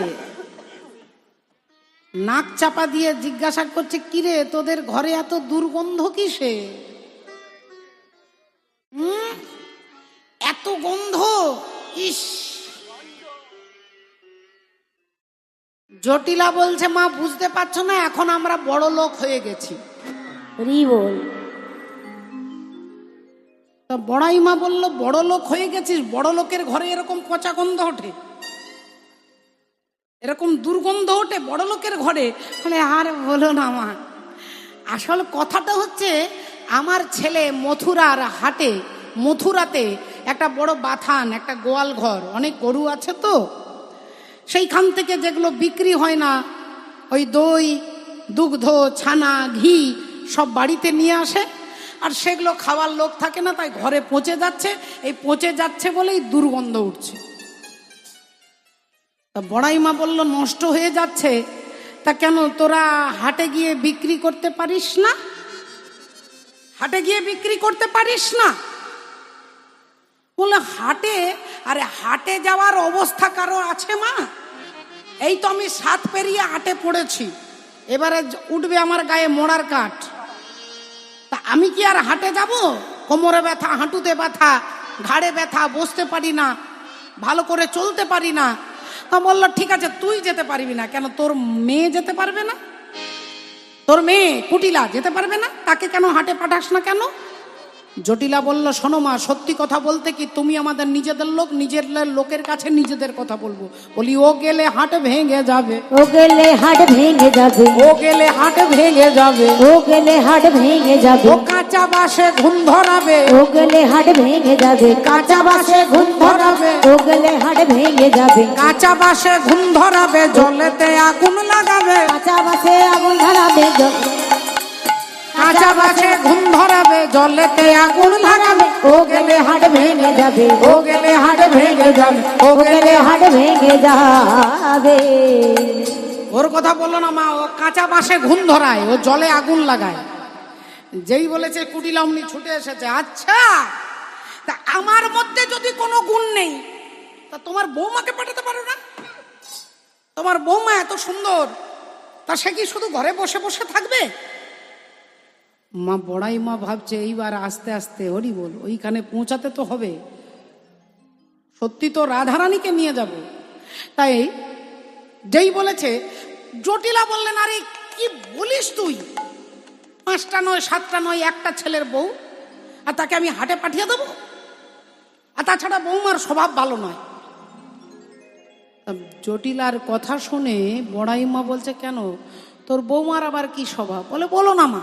নাক চাপা দিয়ে জিজ্ঞাসা করছে, কিরে তোদের ঘরে এত দুর্গন্ধ কিসে? এত গন্ধ, ইস। জটিলা বলছে, মা বুঝতে পারছো না, এখন আমরা বড় লোক হয়ে গেছি। বল। তো বড়াই মা বলল, বড় লোক হয়ে গেছিস? বড় লোকের ঘরে এরকম পচা গন্ধ ওঠে, এরকম দুর্গন্ধ ওঠে বড় লোকের ঘরে? বলে, আর বলো না মা, আসল কথাটা হচ্ছে আমার ছেলে মথুরাতে একটা বড় বাথান, একটা গোয়াল ঘর, অনেক গরু আছে তো, সেইখান থেকে যেগুলো বিক্রি হয় না, ওই দই, দুগ্ধ, ছানা, ঘি সব বাড়িতে নিয়ে আসে, আর সেগুলো খাওয়ার লোক থাকে না, তাই ঘরে পচে যাচ্ছে। এই পচে যাচ্ছে বলেই দুর্গন্ধ উঠছে। তা বড়াই মা বলল, নষ্ট হয়ে যাচ্ছে, তা কেন তোরা হাটে গিয়ে বিক্রি করতে পারিস না? হাটে গিয়ে বিক্রি করতে পারিস না? বলে, হাটে? আরে হাটে যাওয়ার অবস্থা কারো আছে মা? এই তো আমি 7 পেরিয়ে হাটে পড়েছি, এবারে উঠবে আমার গায়ে মোড়ার কাঠ, তা আমি কি আর হাটে যাব? কোমরে ব্যথা, হাঁটুতে ব্যথা, ঘাড়ে ব্যথা, বসতে পারি না, ভালো করে চলতে পারি না। তা বললো, ঠিক আছে তুই যেতে পারবি না কেন? তোর মেয়ে যেতে পারবে না? তোর মেয়ে কুটিলা যেতে পারবে না? তাকে কেন হাটে পাঠাস না কেন? জটিলা বলল, শোনো মা, সত্যি কথা বলতে কি, তুমি আমাদের নিজেদের লোক, নিজের লোকের কাছে নিজেদের কথা বলবো। বলি, ও গেলে হাট ভেঙে যাবে, ও গেলে হাট ভেঙে যাবে, ও গেলে হাট ভেঙে যাবে, ও গেলে হাট ভেঙে যাবে, ও কাঁচা বাসে ঘুম ধরাবে, ও গেলে হাট ভেঙে যাবে, কাঁচা বাসে ঘুম ধরাবে, ও গেলে হাট ভেঙে যাবে, কাঁচা বাসে ঘুম ধরাবে, জলেতে আগুন লাগাবে, কাঁচা বাসে আগুন ধরাবে, কাঁচা বাসে ঘুম ধরাবে, জলেতে আগুন লাগাবে, ও গেলে হাট ভেঙে যাবে, ও গেলে হাট ভেঙে যাবে, ও ও গেলে হাট ভেঙে যাবে। ওর কথা বললো না মা, ও কাঁচা বাসে ঘুম ধরায়, ও জলে আগুন লাগায়। যেই বলেছে কুটিলা অমনি ছুটে এসেছে। আচ্ছা, তা আমার মধ্যে যদি কোনো গুণ নেই, তা তোমার বৌমাকে পাঠাতে পারো না? তোমার বৌমা এত সুন্দর, তা সে কি শুধু ঘরে বসে বসে থাকবে? মা বড়াই মা ভাবছে, এইবার আস্তে আস্তে হরি বল, ওইখানে পৌঁছাতে তো হবে, সত্যি তো রাধারানীকে নিয়ে যাব। তাই যেই বলেছে, জটিলা বললেন, আরে কি বলিস তুই? 5টা নয়, 7টা নয়, একটা ছেলের বউ, আর তাকে আমি হাটে পাঠিয়ে দেবো? আর তাছাড়া বৌমার স্বভাব ভালো নয়। জটিলার কথা শুনে বড়াই মা বলছে, কেন তোর বৌমার আবার কি স্বভাব? বলে, বলো না মা।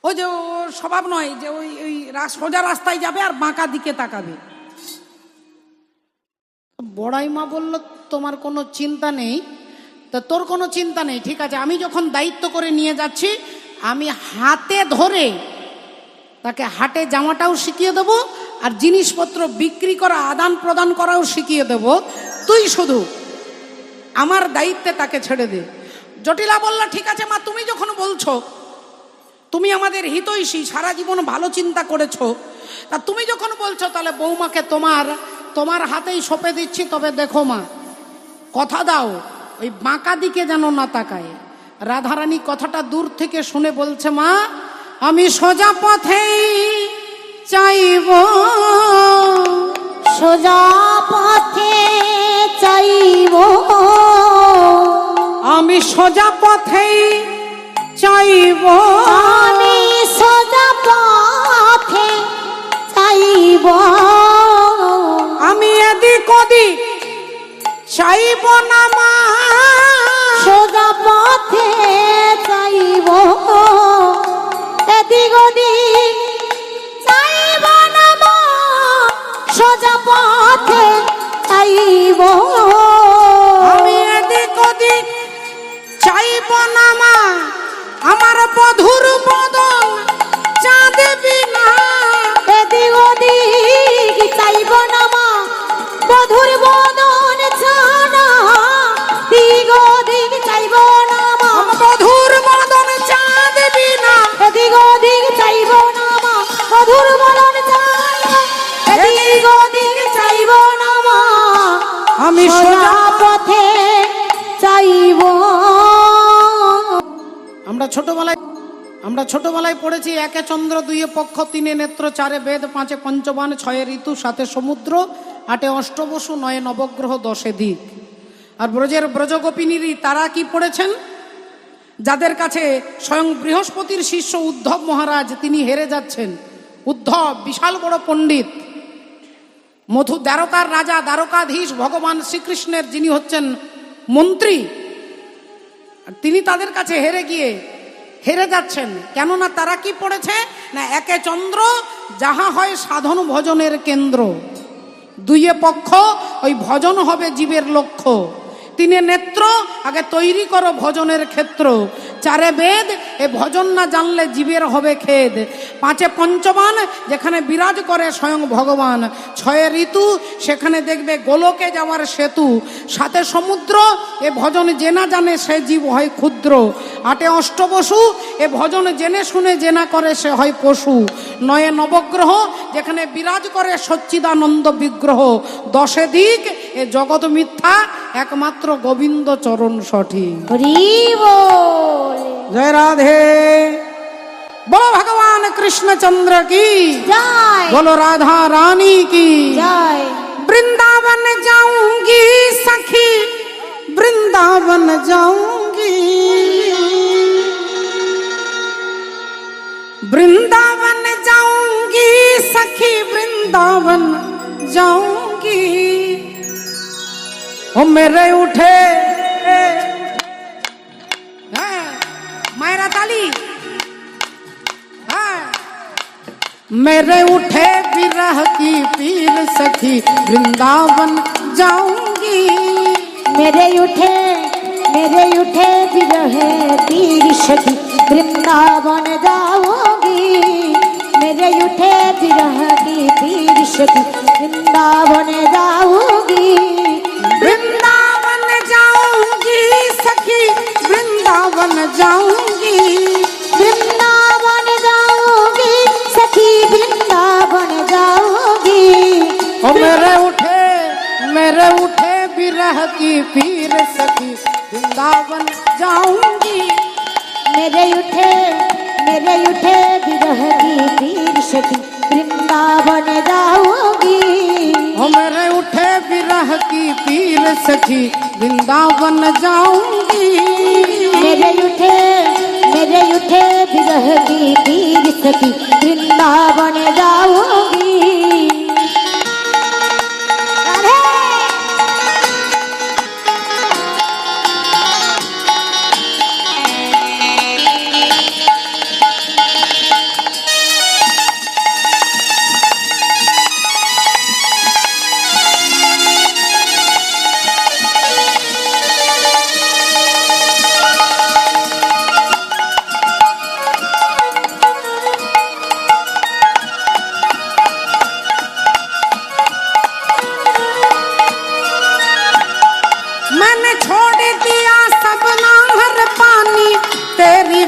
ওই যে ওর স্বভাব নয় যে ওই ওই সোজা রাস্তায় যাবে আর বাঁকা দিকে তাকাবে। বড়াই মা বলল তোমার কোনো চিন্তা নেই, তা তোর কোনো চিন্তা নেই, ঠিক আছে, আমি যখন দায়িত্ব করে নিয়ে যাচ্ছি আমি হাতে ধরে তাকে হাটে জামাটাও শিখিয়ে দেবো আর জিনিসপত্র বিক্রি করা আদান প্রদান করাও শিখিয়ে দেব, তুই শুধু আমার দায়িত্বে তাকে ছেড়ে দে। জটিলা বলল ঠিক আছে মা, তুমি যখন বলছো, তুমি আমাদের হিতৈষী, সারা জীবন ভালো চিন্তা করেছো, তা তুমি যখন বলছো তাহলে বৌমাকে তোমার হাতেই সঁপে দিচ্ছি। তবে দেখো মা, কথা দাও ওই বাঁকা দিকে যেন না তাকায়। রাধারানী কথাটা দূর থেকে শুনে বলছে মা, আমি সোজা পথেই চাইব, সোজা পথে চাইব, আমি সোজা পথেই চাইব, আমি সোজা পথে চাইব, আমি এদিক ওদিক চাইব না মা, সোজা পথে চাইব, এদিক ওদিক চাইব না মা, সোজা পথে চাইব, আমি এদিক ওদিক চাইব না মা, আমার বধুর বদন চাঁদ বিনা, এদিক ওদিক চাইব না মা, বধুর বদন ছানা, দিক ওদিক চাইব না মা, বধুর বদন চাঁদ বিনা, এদিক ওদিক চাইব না মা, বধুর বদন ছানা, এদিক ওদিক চাইব না মা, আমি সোজা পথে চাইব। আমরা ছোটবেলায় পড়েছি, একে চন্দ্র, দুইয়ে পক্ষ, তিনে নেত্র, চারে বেদ, পাঁচে পঞ্চবান, ছয়ে ঋতু, সাতে সমুদ্র, আটে অষ্টবসু, নয়ে নবগ্রহ, দশে দিক। আর ব্রজগোপিনীরই তারা কি পড়েছেন? যাদের কাছে স্বয়ং বৃহস্পতির শিষ্য উদ্ধব মহারাজ, তিনি হেরে যাচ্ছেন। উদ্ধব বিশাল বড় পণ্ডিত, মধু দ্বারকার রাজা, দ্বারকাধীশ ভগবান শ্রীকৃষ্ণের যিনি হচ্ছেন মন্ত্রী, আর তিনি তাদের কাছে হেরে যাচ্ছেন। কেননা তারা কি পড়েছে না, একে চন্দ্র যাহা হয় সাধন ভজনের কেন্দ্র, দুইয়ে পক্ষ ওই ভজন হবে জীবের লক্ষ্য, তিনে নেত্র আগে তৈরি করো ভজনের ক্ষেত্র, চারে বেদ এ ভজন না জানলে জীবের হবে খেদ, পাঁচে পঞ্চবান যেখানে বিরাজ করে স্বয়ং ভগবান, ছয়ে ঋতু সেখানে দেখবে গোলকে যাওয়ার সেতু, সাতে সমুদ্র এ ভজন যে না জানে সে জীব হয় ক্ষুদ্র, আটে অষ্টবসু এ ভজন জেনে শুনে যে না করে সে হয় পশু, নয়ে নবগ্রহ যেখানে বিরাজ করে সচ্চিদানন্দ বিগ্রহ, দশে দিক এ জগৎ মিথ্যা একমাত্র গোবিন্দ চরণ সঠিক। হরি বল। জয় রাধে, বলো ভগবান কৃষ্ণচন্দ্র কি জয়, बोलो राधा रानी की জয়। वृंदावन जाऊंगी सखी, वृंदावन जाऊंगी, वृंदावन जाऊंगी सखी, वृंदावन जाऊंगी, ओ मेरे उठे मायरा ताली, मेरे उठे विरह की पीर सखी, वृंदावन जाऊंगी, मेरे उठे विरह तीर सखी, वृंदावन जाऊंगी, मेरे उठे विरह की तीर सखी, वृंदावन जाऊंगी, वृंदावन जाऊंगी सखी, वृंदावन जाऊंगी, वृंदावन जाऊंगी सखी, वृंदावन जाऊंगी, ओ मेरे उठे विरह की पीर सखी, वृंदावन जाऊंगी, मेरे उठे विरह की तीर सखी, वृंदावन जाऊंगी, ओ मेरे उठे विरह की पीर सखी, वृंदावन जाऊंगी, मेरे उठे विरह की तीर सखी, वृंदावन जाऊंगी।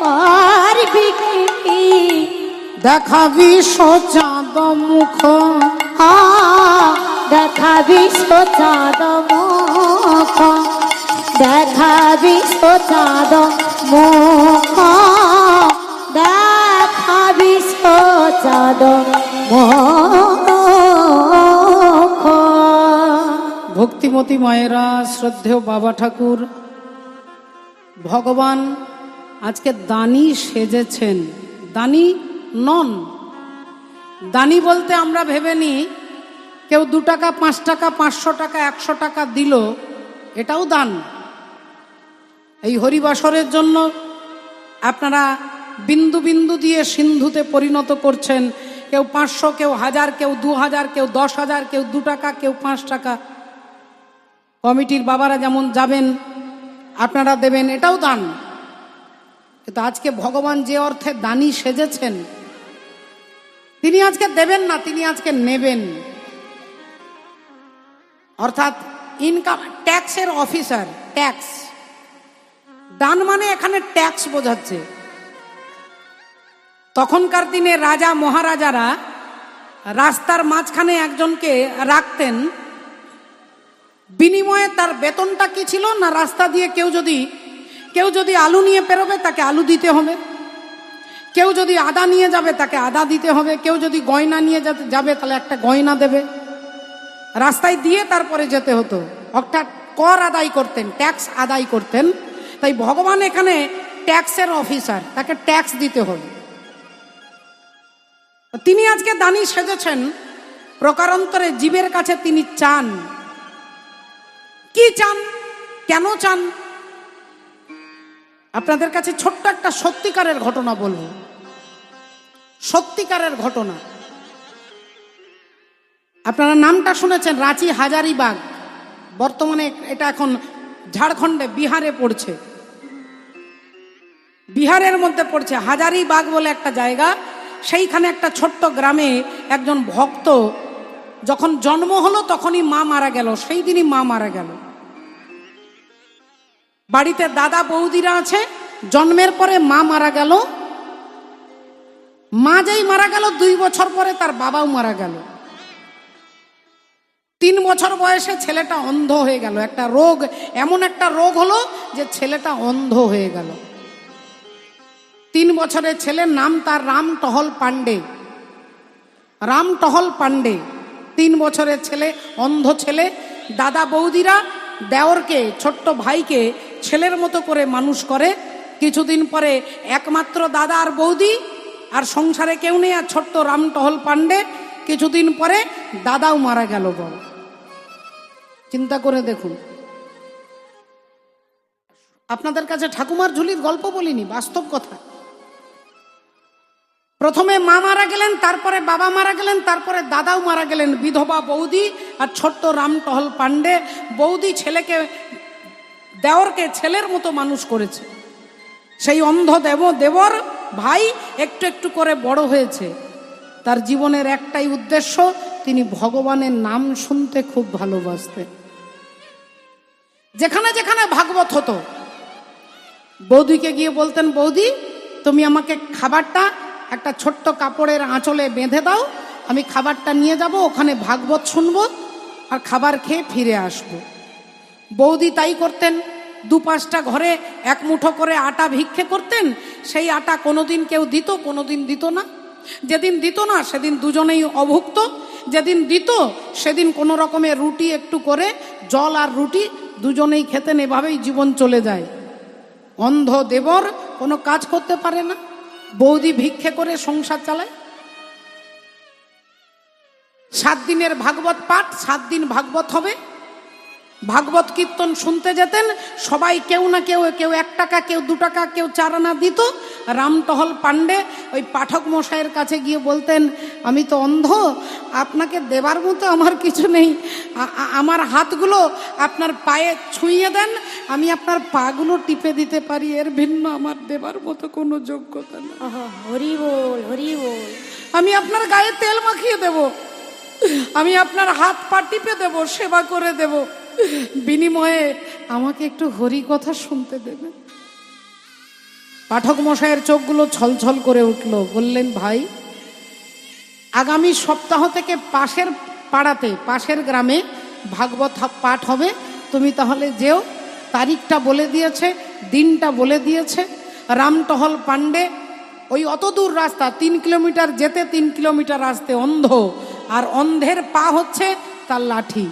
পারবি কি দেখাবি সোচাঁদ মুখ দেখাবি সোচাঁদ মুখ দেখাবি সোচাঁদ মুখ দেখাবি সোচাঁদ মুখ। ভক্তিমতী মায়েরা, শ্রদ্ধেয় বাবা ঠাকুর, ভগবান আজকে দানি সেজেছেন, দানি নন। দানি বলতে আমরা ভেবে নিই কেউ 2 টাকা 5 টাকা 500 টাকা 100 টাকা দিল, এটাও দান। এই হরিবাসরের জন্য আপনারা বিন্দু বিন্দু দিয়ে সিন্ধুতে পরিণত করছেন। কেউ 500, কেউ 1000, কেউ 2000, কেউ 10,000, কেউ 2 টাকা, কেউ 5 টাকা। কমিটির বাবারা যেমন যাবেন আপনারা দেবেন, এটাও দান। কিন্তু আজকে ভগবান যে অর্থে দানি সেজেছেন, তিনি আজকে দেবেন না, তিনি আজকে নেবেন। অর্থাৎ ইনকাম ট্যাক্সের অফিসার, ট্যাক্স। দান মানে এখানে ট্যাক্স বোঝাচ্ছে। তখনকার দিনে রাজা মহারাজারা রাস্তার মাঝখানে একজনকে রাখতেন, বিনিময়ে তার বেতনটা কি ছিল না, রাস্তা দিয়ে কেউ যদি আলু নিয়ে পেরোবে তাকে আলু দিতে হবে, কেউ যদি আদা নিয়ে যাবে তাকে আদা দিতে হবে, কেউ যদি গয়না নিয়ে যাবে তাহলে একটা গয়না দেবে। রাস্তায় দিয়ে তারপরে যেতে হতো, অর্থাৎ কর আদায় করতেন, ট্যাক্স আদায় করতেন। তাই ভগবান এখানে ট্যাক্সের অফিসার, তাকে ট্যাক্স দিতে হবে। তিনি আজকে দানি সেজেছেন। প্রকারান্তরে জীবের কাছে তিনি চান। কি চান, কেন চান? আপনাদের কাছে ছোট্ট একটা সত্যিকারের ঘটনা বলবো, সত্যিকারের ঘটনা। আপনারা নামটা শুনেছেন, রাঁচি হাজারিবাগ। বর্তমানে এটা এখন ঝাড়খণ্ডে, বিহারে পড়ছে, বিহারের মধ্যে পড়ছে। হাজারিবাগ বলে একটা জায়গা, সেইখানে একটা ছোট্ট গ্রামে একজন ভক্ত যখন জন্ম হলো তখনই মা মারা গেল, সেই দিনই মা মারা গেল। বাড়িতে দাদা বৌদিরা আছে, জন্মের পরে মা মারা গেল। মা যেই মারা গেল 2 বছর পরে তার বাবাও মারা গেল। 3 বছর বয়সে ছেলেটা অন্ধ হয়ে গেল। একটা রোগ, এমন একটা রোগ হলো যে ছেলেটা অন্ধ হয়ে গেল। 3 বছরের ছেলের নাম তার রামটহল পান্ডে। রামটহল পান্ডে 3 বছরের ছেলে, অন্ধ ছেলে। দাদা বৌদিরা দেওরকে, ছোট্ট ভাইকে ছেলের মতো করে মানুষ করে। কিছুদিন পরে একমাত্র দাদা আর বৌদি, আর সংসারে কেউ নেই, আর ছোট্ট রামটহল পান্ডে। কিছুদিন পরে দাদাও মারা গেল। বড় চিন্তা করে দেখুন। আপনাদের কাছে ঠাকুমার ঝুলির গল্প বলিনি, বাস্তব কথা। প্রথমে মা মারা গেলেন, তারপরে বাবা মারা গেলেন, তারপরে দাদাও মারা গেলেন। বিধবা বৌদি আর ছোট্ট রামটহল পান্ডে। বৌদি দেওরকে ছেলের মতো মানুষ করেছে। সেই অন্ধ দেবর ভাই একটু একটু করে বড় হয়েছে। তার জীবনের একটাই উদ্দেশ্য, তিনি ভগবানের নাম শুনতে খুব ভালোবাসতেন। যেখানে যেখানে ভাগবত হতো বৌদিকে গিয়ে বলতেন, বৌদি তুমি আমাকে খাবারটা একটা ছোট্ট কাপড়ের আঁচলে বেঁধে দাও, আমি খাবারটা নিয়ে যাব, ওখানে ভাগবত শুনবো আর খাবার খেয়ে ফিরে আসব। বৌদি তাই করতেন। 2-5টা ঘরে 1 মুঠো করে আটা ভিক্ষে করতেন। সেই আটা কোনোদিন কেউ দিত, কোনোদিন দিত না। যেদিন দিত না সেদিন দুজনেই অভুক্ত। যেদিন দিত সেদিন কোনো রকমের রুটি একটু করে, জল আর রুটি দুজনেই খেতেন। এভাবেই জীবন চলে যায়। অন্ধ দেবর কোনো কাজ করতে পারে না, বৌদি ভিক্ষে করে সংসার চালায়। 7 দিনের ভাগবত পাঠ, 7 দিন ভাগবত হবে। ভাগবত কীর্তন শুনতে যেতেন সবাই, কেউ না কেউ 1 টাকা, কেউ 2 টাকা, কেউ 4 আনা দিত। রামটহল পান্ডে ওই পাঠক মশাইয়ের কাছে গিয়ে বলতেন, আমি তো অন্ধ, আপনাকে দেবার মতো আমার কিছু নেই, আমার হাতগুলো আপনার পায়ে ছুঁয়ে দেন, আমি আপনার পাগুলো টিপে দিতে পারি, এর ভিন্ন আমার দেবার মতো কোনো যোগ্যতা নেই। হরি বল, হরি বল। আমি আপনার গায়ে তেল মাখিয়ে দেব, আমি আপনার হাত পা টিপে দেব, সেবা করে দেব, বিনিময়ে আমাকে একটু হরি কথা শুনতে দেবেন। পাঠক মশাইয়ের চোখগুলো ছলছল করে উঠল। বললেন, ভাই, আগামী সপ্তাহ থেকে পাশের পাড়াতে, পাশের গ্রামে ভাগবত পাঠ হবে, তুমি তাহলে যেও। তারিখটা বলে দিয়েছে, দিনটা বলে দিয়েছে। রামটহল পাণ্ডে ওই অত দূর রাস্তা, 3 কিলোমিটার যেতে 3 কিলোমিটার আসতে, অন্ধ, আর অন্ধের পা হচ্ছে তার লাঠি।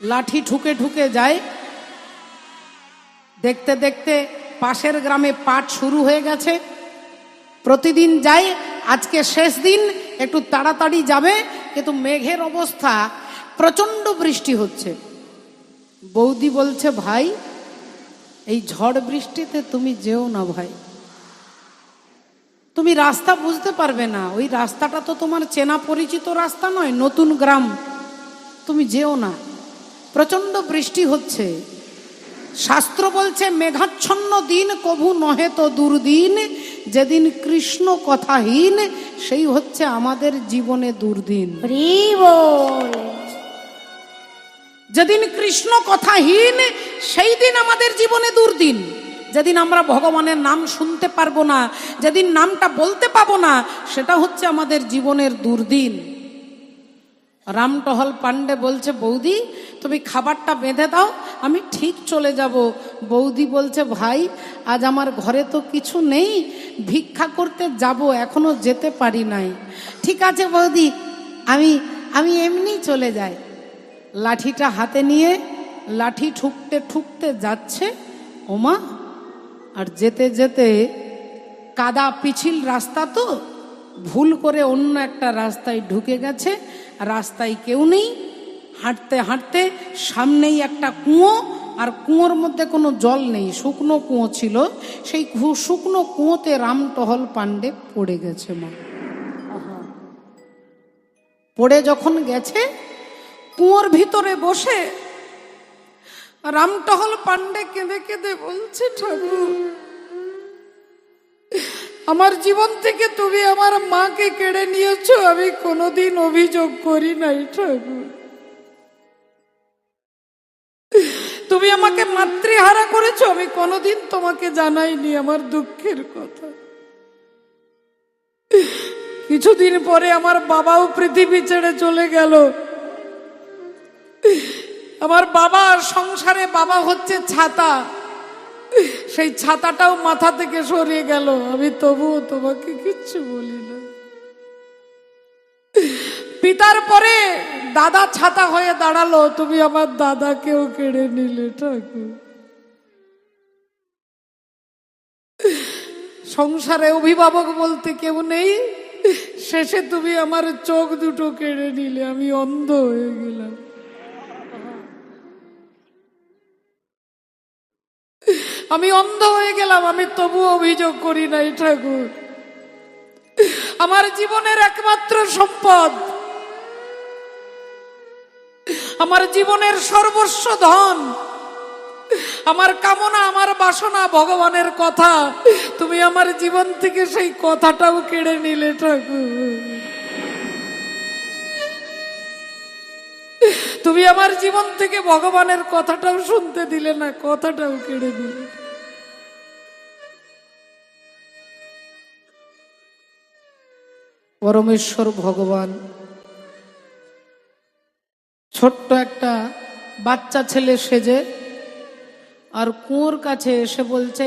লাঠি ঠুকে ঠুকে যায়। দেখতে দেখতে পাশের গ্রামে পাঠ শুরু হয়ে গেছে। প্রতিদিন যায়, আজকে শেষ দিন, একটু তাড়াতাড়ি যাবে, কিন্তু মেঘের অবস্থা, প্রচন্ড বৃষ্টি হচ্ছে। বৌদি বলছে, ভাই, এই ঝড় বৃষ্টিতে তুমি যেও না ভাই, তুমি রাস্তা বুঝতে পারবে না, ওই রাস্তাটা তো তোমার চেনা পরিচিত রাস্তা নয়, নতুন গ্রাম, তুমি যেও না, প্রচন্ড বৃষ্টি হচ্ছে। শাস্ত্র বলছে, মেঘাচ্ছন্ন দিন কভু নহে তো দুর্দিন, যেদিন কৃষ্ণ কথাহীন সেই হচ্ছে আমাদের জীবনে দুর্দিন। যেদিন কৃষ্ণ কথাহীন সেই দিন আমাদের জীবনে দুর্দিন। যেদিন আমরা ভগবানের নাম শুনতে পারবো না, যেদিন নামটা বলতে পাবো না, সেটা হচ্ছে আমাদের জীবনের দুর্দিন। রামটহল পাণ্ডে বলছে, বৌদি, তুমি খাবারটা বেঁধে দাও, আমি ঠিক চলে যাব। বৌদি বলছে, ভাই, আজ আমার ঘরে তো কিছু নেই, ভিক্ষা করতে যাব, এখনো যেতে পারি নাই। ঠিক আছে বৌদি, আমি এমনি চলে যাই। লাঠিটা হাতে নিয়ে লাঠি ঠুকতে ঠুকতে যাচ্ছে। ওমা, আর যেতে যেতে কাদা পিছিল রাস্তা তো, ভুল করে অন্য একটা রাস্তায় ঢুকে গেছে। রাস্তায় কেউ নেই। হাঁটতে হাঁটতে সামনেই একটা কুয়ো, আর কুয়োর মধ্যে কোনো জল নেই, শুকনো কুয়ো ছিল। সেই শুকনো কুয়োতে রামটহল পাণ্ডে পড়ে গেছে। মা, পড়ে যখন গেছে, কুয়োর ভিতরে বসে রামটহল পাণ্ডে কেঁদে কেঁদে বলছে, ঠাকুর, আমার জীবন থেকে তুমি আমার মাকে কেড়ে নিয়েছো, আমি কোনোদিন অভিযোগ করি নাই ঠাকুর। তুমি আমাকে মাতৃহারা করেছো, আমি কোনোদিন তোমাকে জানাইনি আমার দুঃখের কথা। কিছুদিন পরে আমার বাবাও পৃথিবী ছেড়ে চলে গেল। আমার বাবা সংসারে, বাবা হচ্ছে ছাতা, সেই ছাতাটাও মাথা থেকে সরিয়ে গেল। আমি তবুও তোমাকে কিচ্ছু বলি না। পিতার পরে দাদা ছাতা হয়ে দাঁড়ালো, তুমি আমার দাদাকেও কেড়ে নিলে ঠাকুর। সংসারে অভিভাবক বলতে কেউ নেই, শেষে তুমি আমার চোখ দুটো কেড়ে নিলে, আমি অন্ধ হয়ে গেলাম। আমি অন্ধ হয়ে গেলাম, আমি তবুও অভিযোগ করি নাই ঠাকুর। আমার জীবনের একমাত্র সম্পদ, আমার জীবনের সর্বস্ব ধন, আমার কামনা, আমার বাসনা ভগবানের কথা, তুমি আমার জীবন থেকে সেই কথাটাও কেড়ে নিলে ঠাকুর। তুমি আমার জীবন থেকে ভগবানের কথাটাও শুনতে দিলে না, কথাটাও কেড়ে দিলে। পরমেশ্বর ভগবান ছোট্ট একটা বাচ্চা ছেলে সেজে আর কুয়োর কাছে এসে বলছে,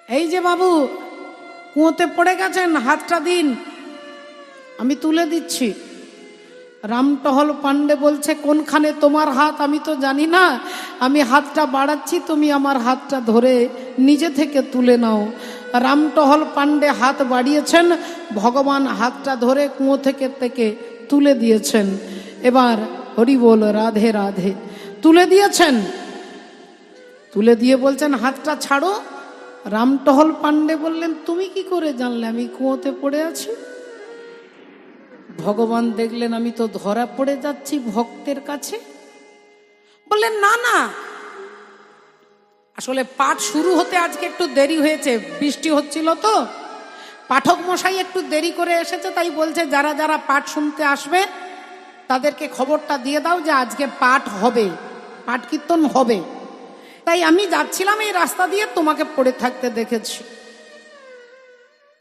এই যে বাবু, কুয়োতে পড়ে গেছেন, হাতটা দিন, আমি তুলে দিচ্ছি। রামটহল পাণ্ডে বলছে, কোনখানে তোমার হাত আমি তো জানি না, আমি হাতটা বাড়াচ্ছি, তুমি আমার হাতটা ধরে নিজে থেকে তুলে নাও। রামটহল পাণ্ডে হাত বাড়িয়েছেন, ভগবান হাতটা ধরে কুয়ো থেকে তুলে দিয়েছেন। এবার হরি বল, রাধে রাধে, তুলে দিয়েছেন। তুলে দিয়ে বলছেন, হাতটা ছাড়ো। রামটহল পাণ্ডে বললেন, তুমি কি করে জানলে আমি কুয়োতে পড়ে আছি? ভগবান দেখলেন আমি তো ধরা পড়ে যাচ্ছি ভক্তের কাছে। বললেন, না না, আসলে পাঠ শুরু হতে আজকে একটু দেরি হয়েছে, বৃষ্টি হচ্ছিল তো, পাঠক মশাই একটু দেরি করে এসেছে, তাই বলছে যারা যারা পাঠ শুনতে আসবে তাদেরকে খবরটা দিয়ে দাও যে আজকে পাঠ হবে, পাঠ কীর্তন হবে। তাই আমি যাচ্ছিলাম এই রাস্তা দিয়ে, তোমাকে পড়ে থাকতে দেখেছি।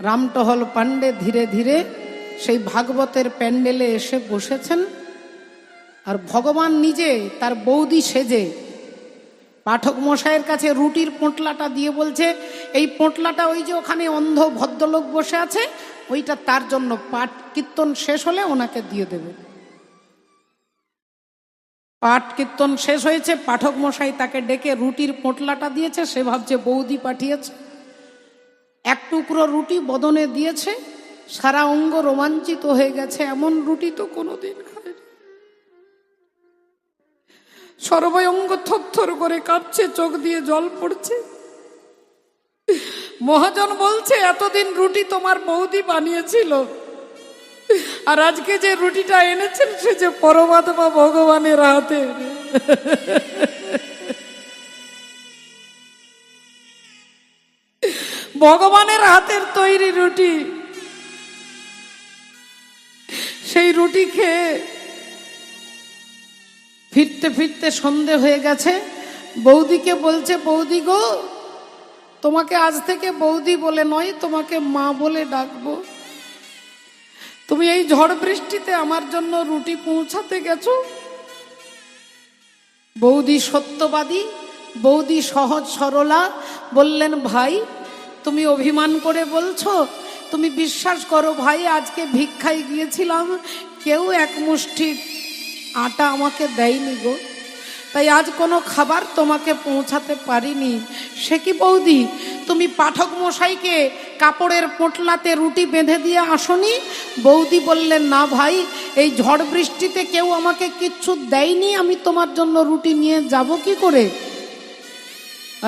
রামটহল পাণ্ডে ধীরে ধীরে সেই ভাগবতের প্যান্ডেলে এসে বসেছেন, আর ভগবান নিজে তার বৌদি সেজে পাঠক মশাইয়ের কাছে রুটির পোঁটলাটা দিয়ে বলছে, এই পোঁটলাটা ওই যে ওখানে অন্ধ ভদ্রলোক বসে আছে, ওইটা তার জন্য, পাঠ কীর্তন শেষ হলে ওনাকে দিয়ে দেবে। পাঠ কীর্তন শেষ হয়েছে, পাঠক মশাই তাকে ডেকে রুটির পোঁটলাটা দিয়েছে, সে ভাবছে বৌদি পাঠিয়েছে। এক টুকরো রুটি বদনে দিয়েছে, সারা অঙ্গ রোমাঞ্চিত হয়ে গেছে, এমন রুটি তো কোনোদিন খায়নি। সর্বঙ্গ থরথর করে কাঁপছে, চোখ দিয়ে জল পড়ছে। মহাজন বলছে, এতদিন রুটি তোমার বৌদি বানিয়েছিল, আর আজকে যে রুটিটা এনেছেন সে যে পরমাত্মা ভগবানের হাতে। ভগবানের হাতের তৈরি রুটি, সেই রুটি খেয়ে ফিরতে ফিরতে সন্ধে হয়ে গেছে। বৌদিকে বলছে, বৌদি গো, তোমাকে আজ থেকে বৌদি বলে নয়, তোমাকে মা বলে ডাকবো। তুমি এই ঝড় বৃষ্টিতে আমার জন্য রুটি পৌঁছাতে গেছো। বৌদি সত্যবাদী, বৌদি সহজ সরলা, বললেন, ভাই তুমি অভিমান করে বলছো, তুমি বিশ্বাস করো ভাই, আজকে ভিক্ষায় গিয়েছিলাম, কেউ এক মুষ্টি আটা আমাকে দেয়নি গো, তাই আজ কোনো খাবার তোমাকে পৌঁছাতে পারিনি। সে কি বৌদি, তুমি পাঠক মশাইকে কাপড়ের পোঁটলাতে রুটি বেঁধে দিয়ে আসনি? বৌদি বললেন, না ভাই, এই ঝড় বৃষ্টিতে কেউ আমাকে কিচ্ছু দেয়নি, আমি তোমার জন্য রুটি নিয়ে যাব কি করে?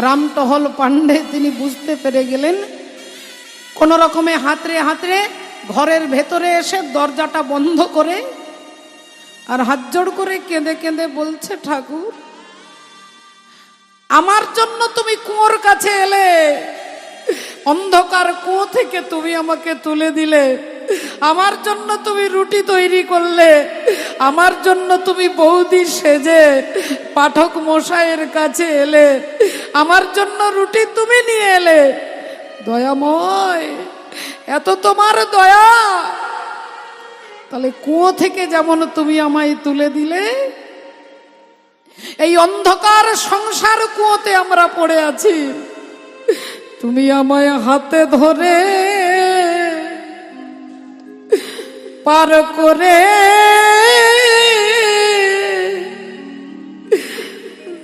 রামটহল পাণ্ডে তিনি বুঝতে পেরে গেলেন, কোন রকমে হাতড়ে হাতড়ে ঘরের ভেতরে এসে দরজাটা বন্ধ করে আর হাত জোড় করে কেঁদে কেঁদে বলছে, ঠাকুর আমার জন্য তুমি কুয়োর কাছে এলে, অন্ধকার কুয়ো থেকে তুমি আমাকে তুলে দিলে, আমার জন্য তুমি রুটি তৈরি করলে, আমার জন্য তুমি বৌদি সেজে পাঠক মশাইয়ের কাছে এলে, আমার জন্য রুটি তুমি নিয়ে এলে। দয়াময়, এত তোমার দয়া, তাহলে কুয়ো থেকে যেমন তুমি আমায় তুলে দিলে, এই অন্ধকার সংসার কুয়োতে আমরা পড়ে আছি, তুমি আমায় হাতে ধরে পার করে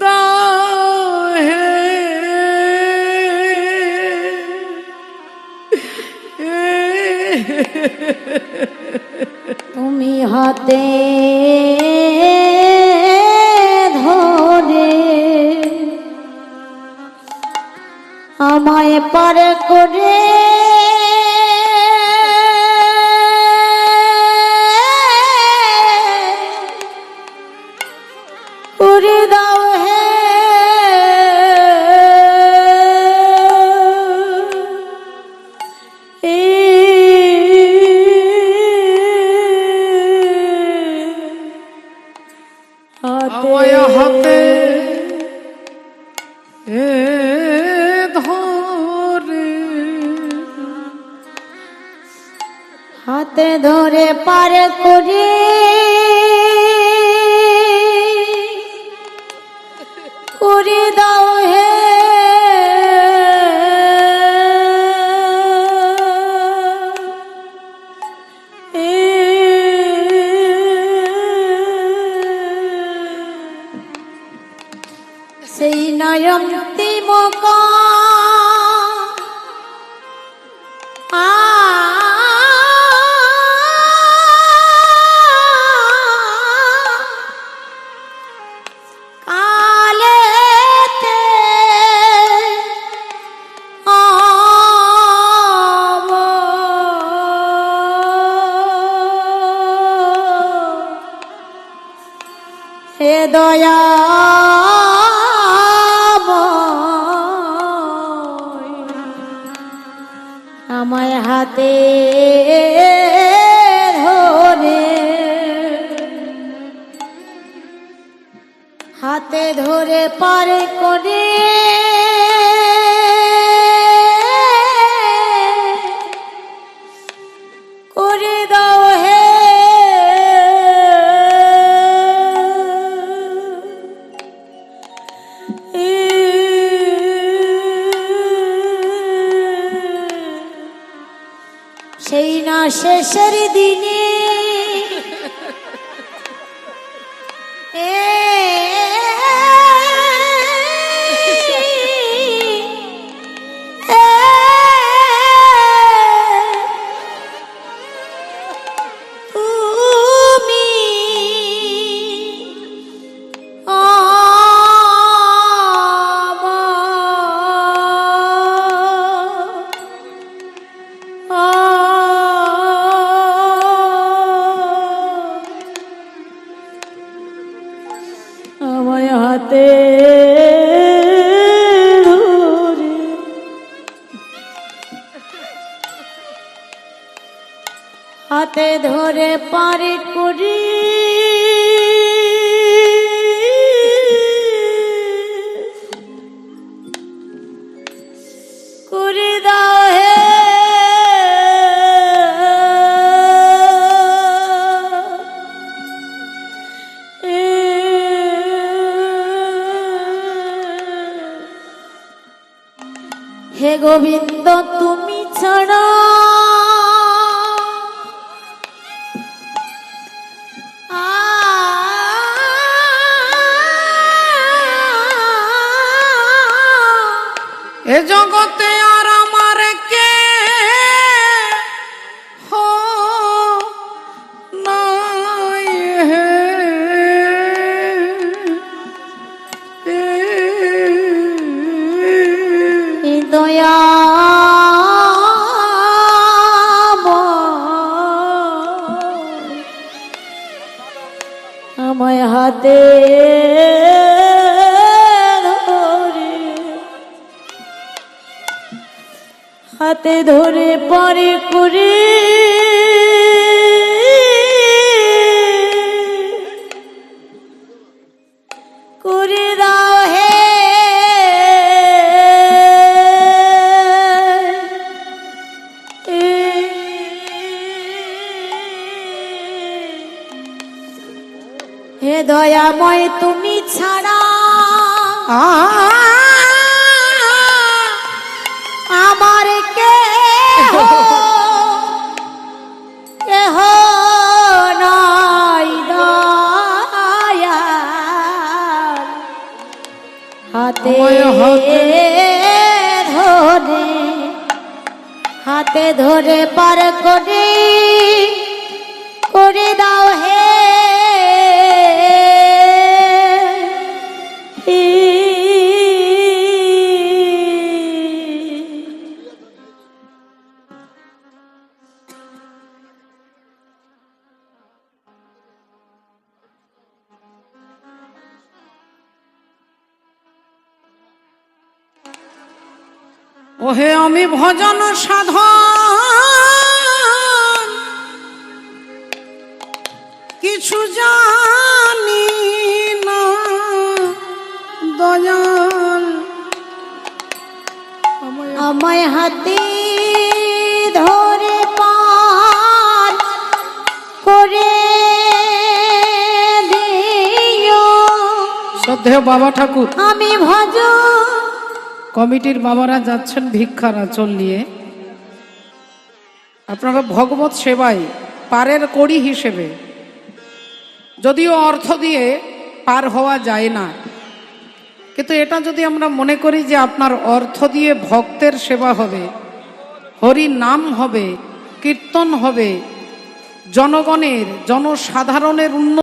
দাও হে। তুমি হাতে ধরে আমায় পার করে উড়ে দাও হে। আমায় হাতে ধরে, হাতে ধরে পার করে করে দাও হে। সেই নয়ন্তি মোকা কালেতে হে দয়া আমায় হাতে ধরে, হাত হাতে ধরে পারে করে করে দাও হে সেই না শেষের দিনে আমায় হাতে ধরে হাতে ধরে পারে করি করে দাও হে হে গোবিন্দ তুমি ছাড়া এ জগতে আর আমার কে হো নাই হে দয়া আমায় হাতে ধরে হাতে ধরে পরে করে করে দাও হে হে দয়াময় তুমি ছাড়া আমার কেহ নাই দয়াল হাতে ধরে হাতে ধরে পার করে দাও হে ওহে আমি ভজন সাধন কিছু জানি না দয়াল আমায় হাতে ধরে পার করে দিও শ্রদ্ধেয় বাবা ঠাকুর আমি ভজন কমিটির বাবারা যাচ্ছেন ভিক্ষার আঁচল নিয়ে। আপনারা ভগবত সেবায় পারের কড়ি হিসেবে, যদিও অর্থ দিয়ে পার হওয়া যায় না, কিন্তু এটা যদি আমরা মনে করি যে আপনার অর্থ দিয়ে ভক্তের সেবা হবে, হরি নাম হবে, কীর্তন হবে, জনগণের জনসাধারণের উন্নতি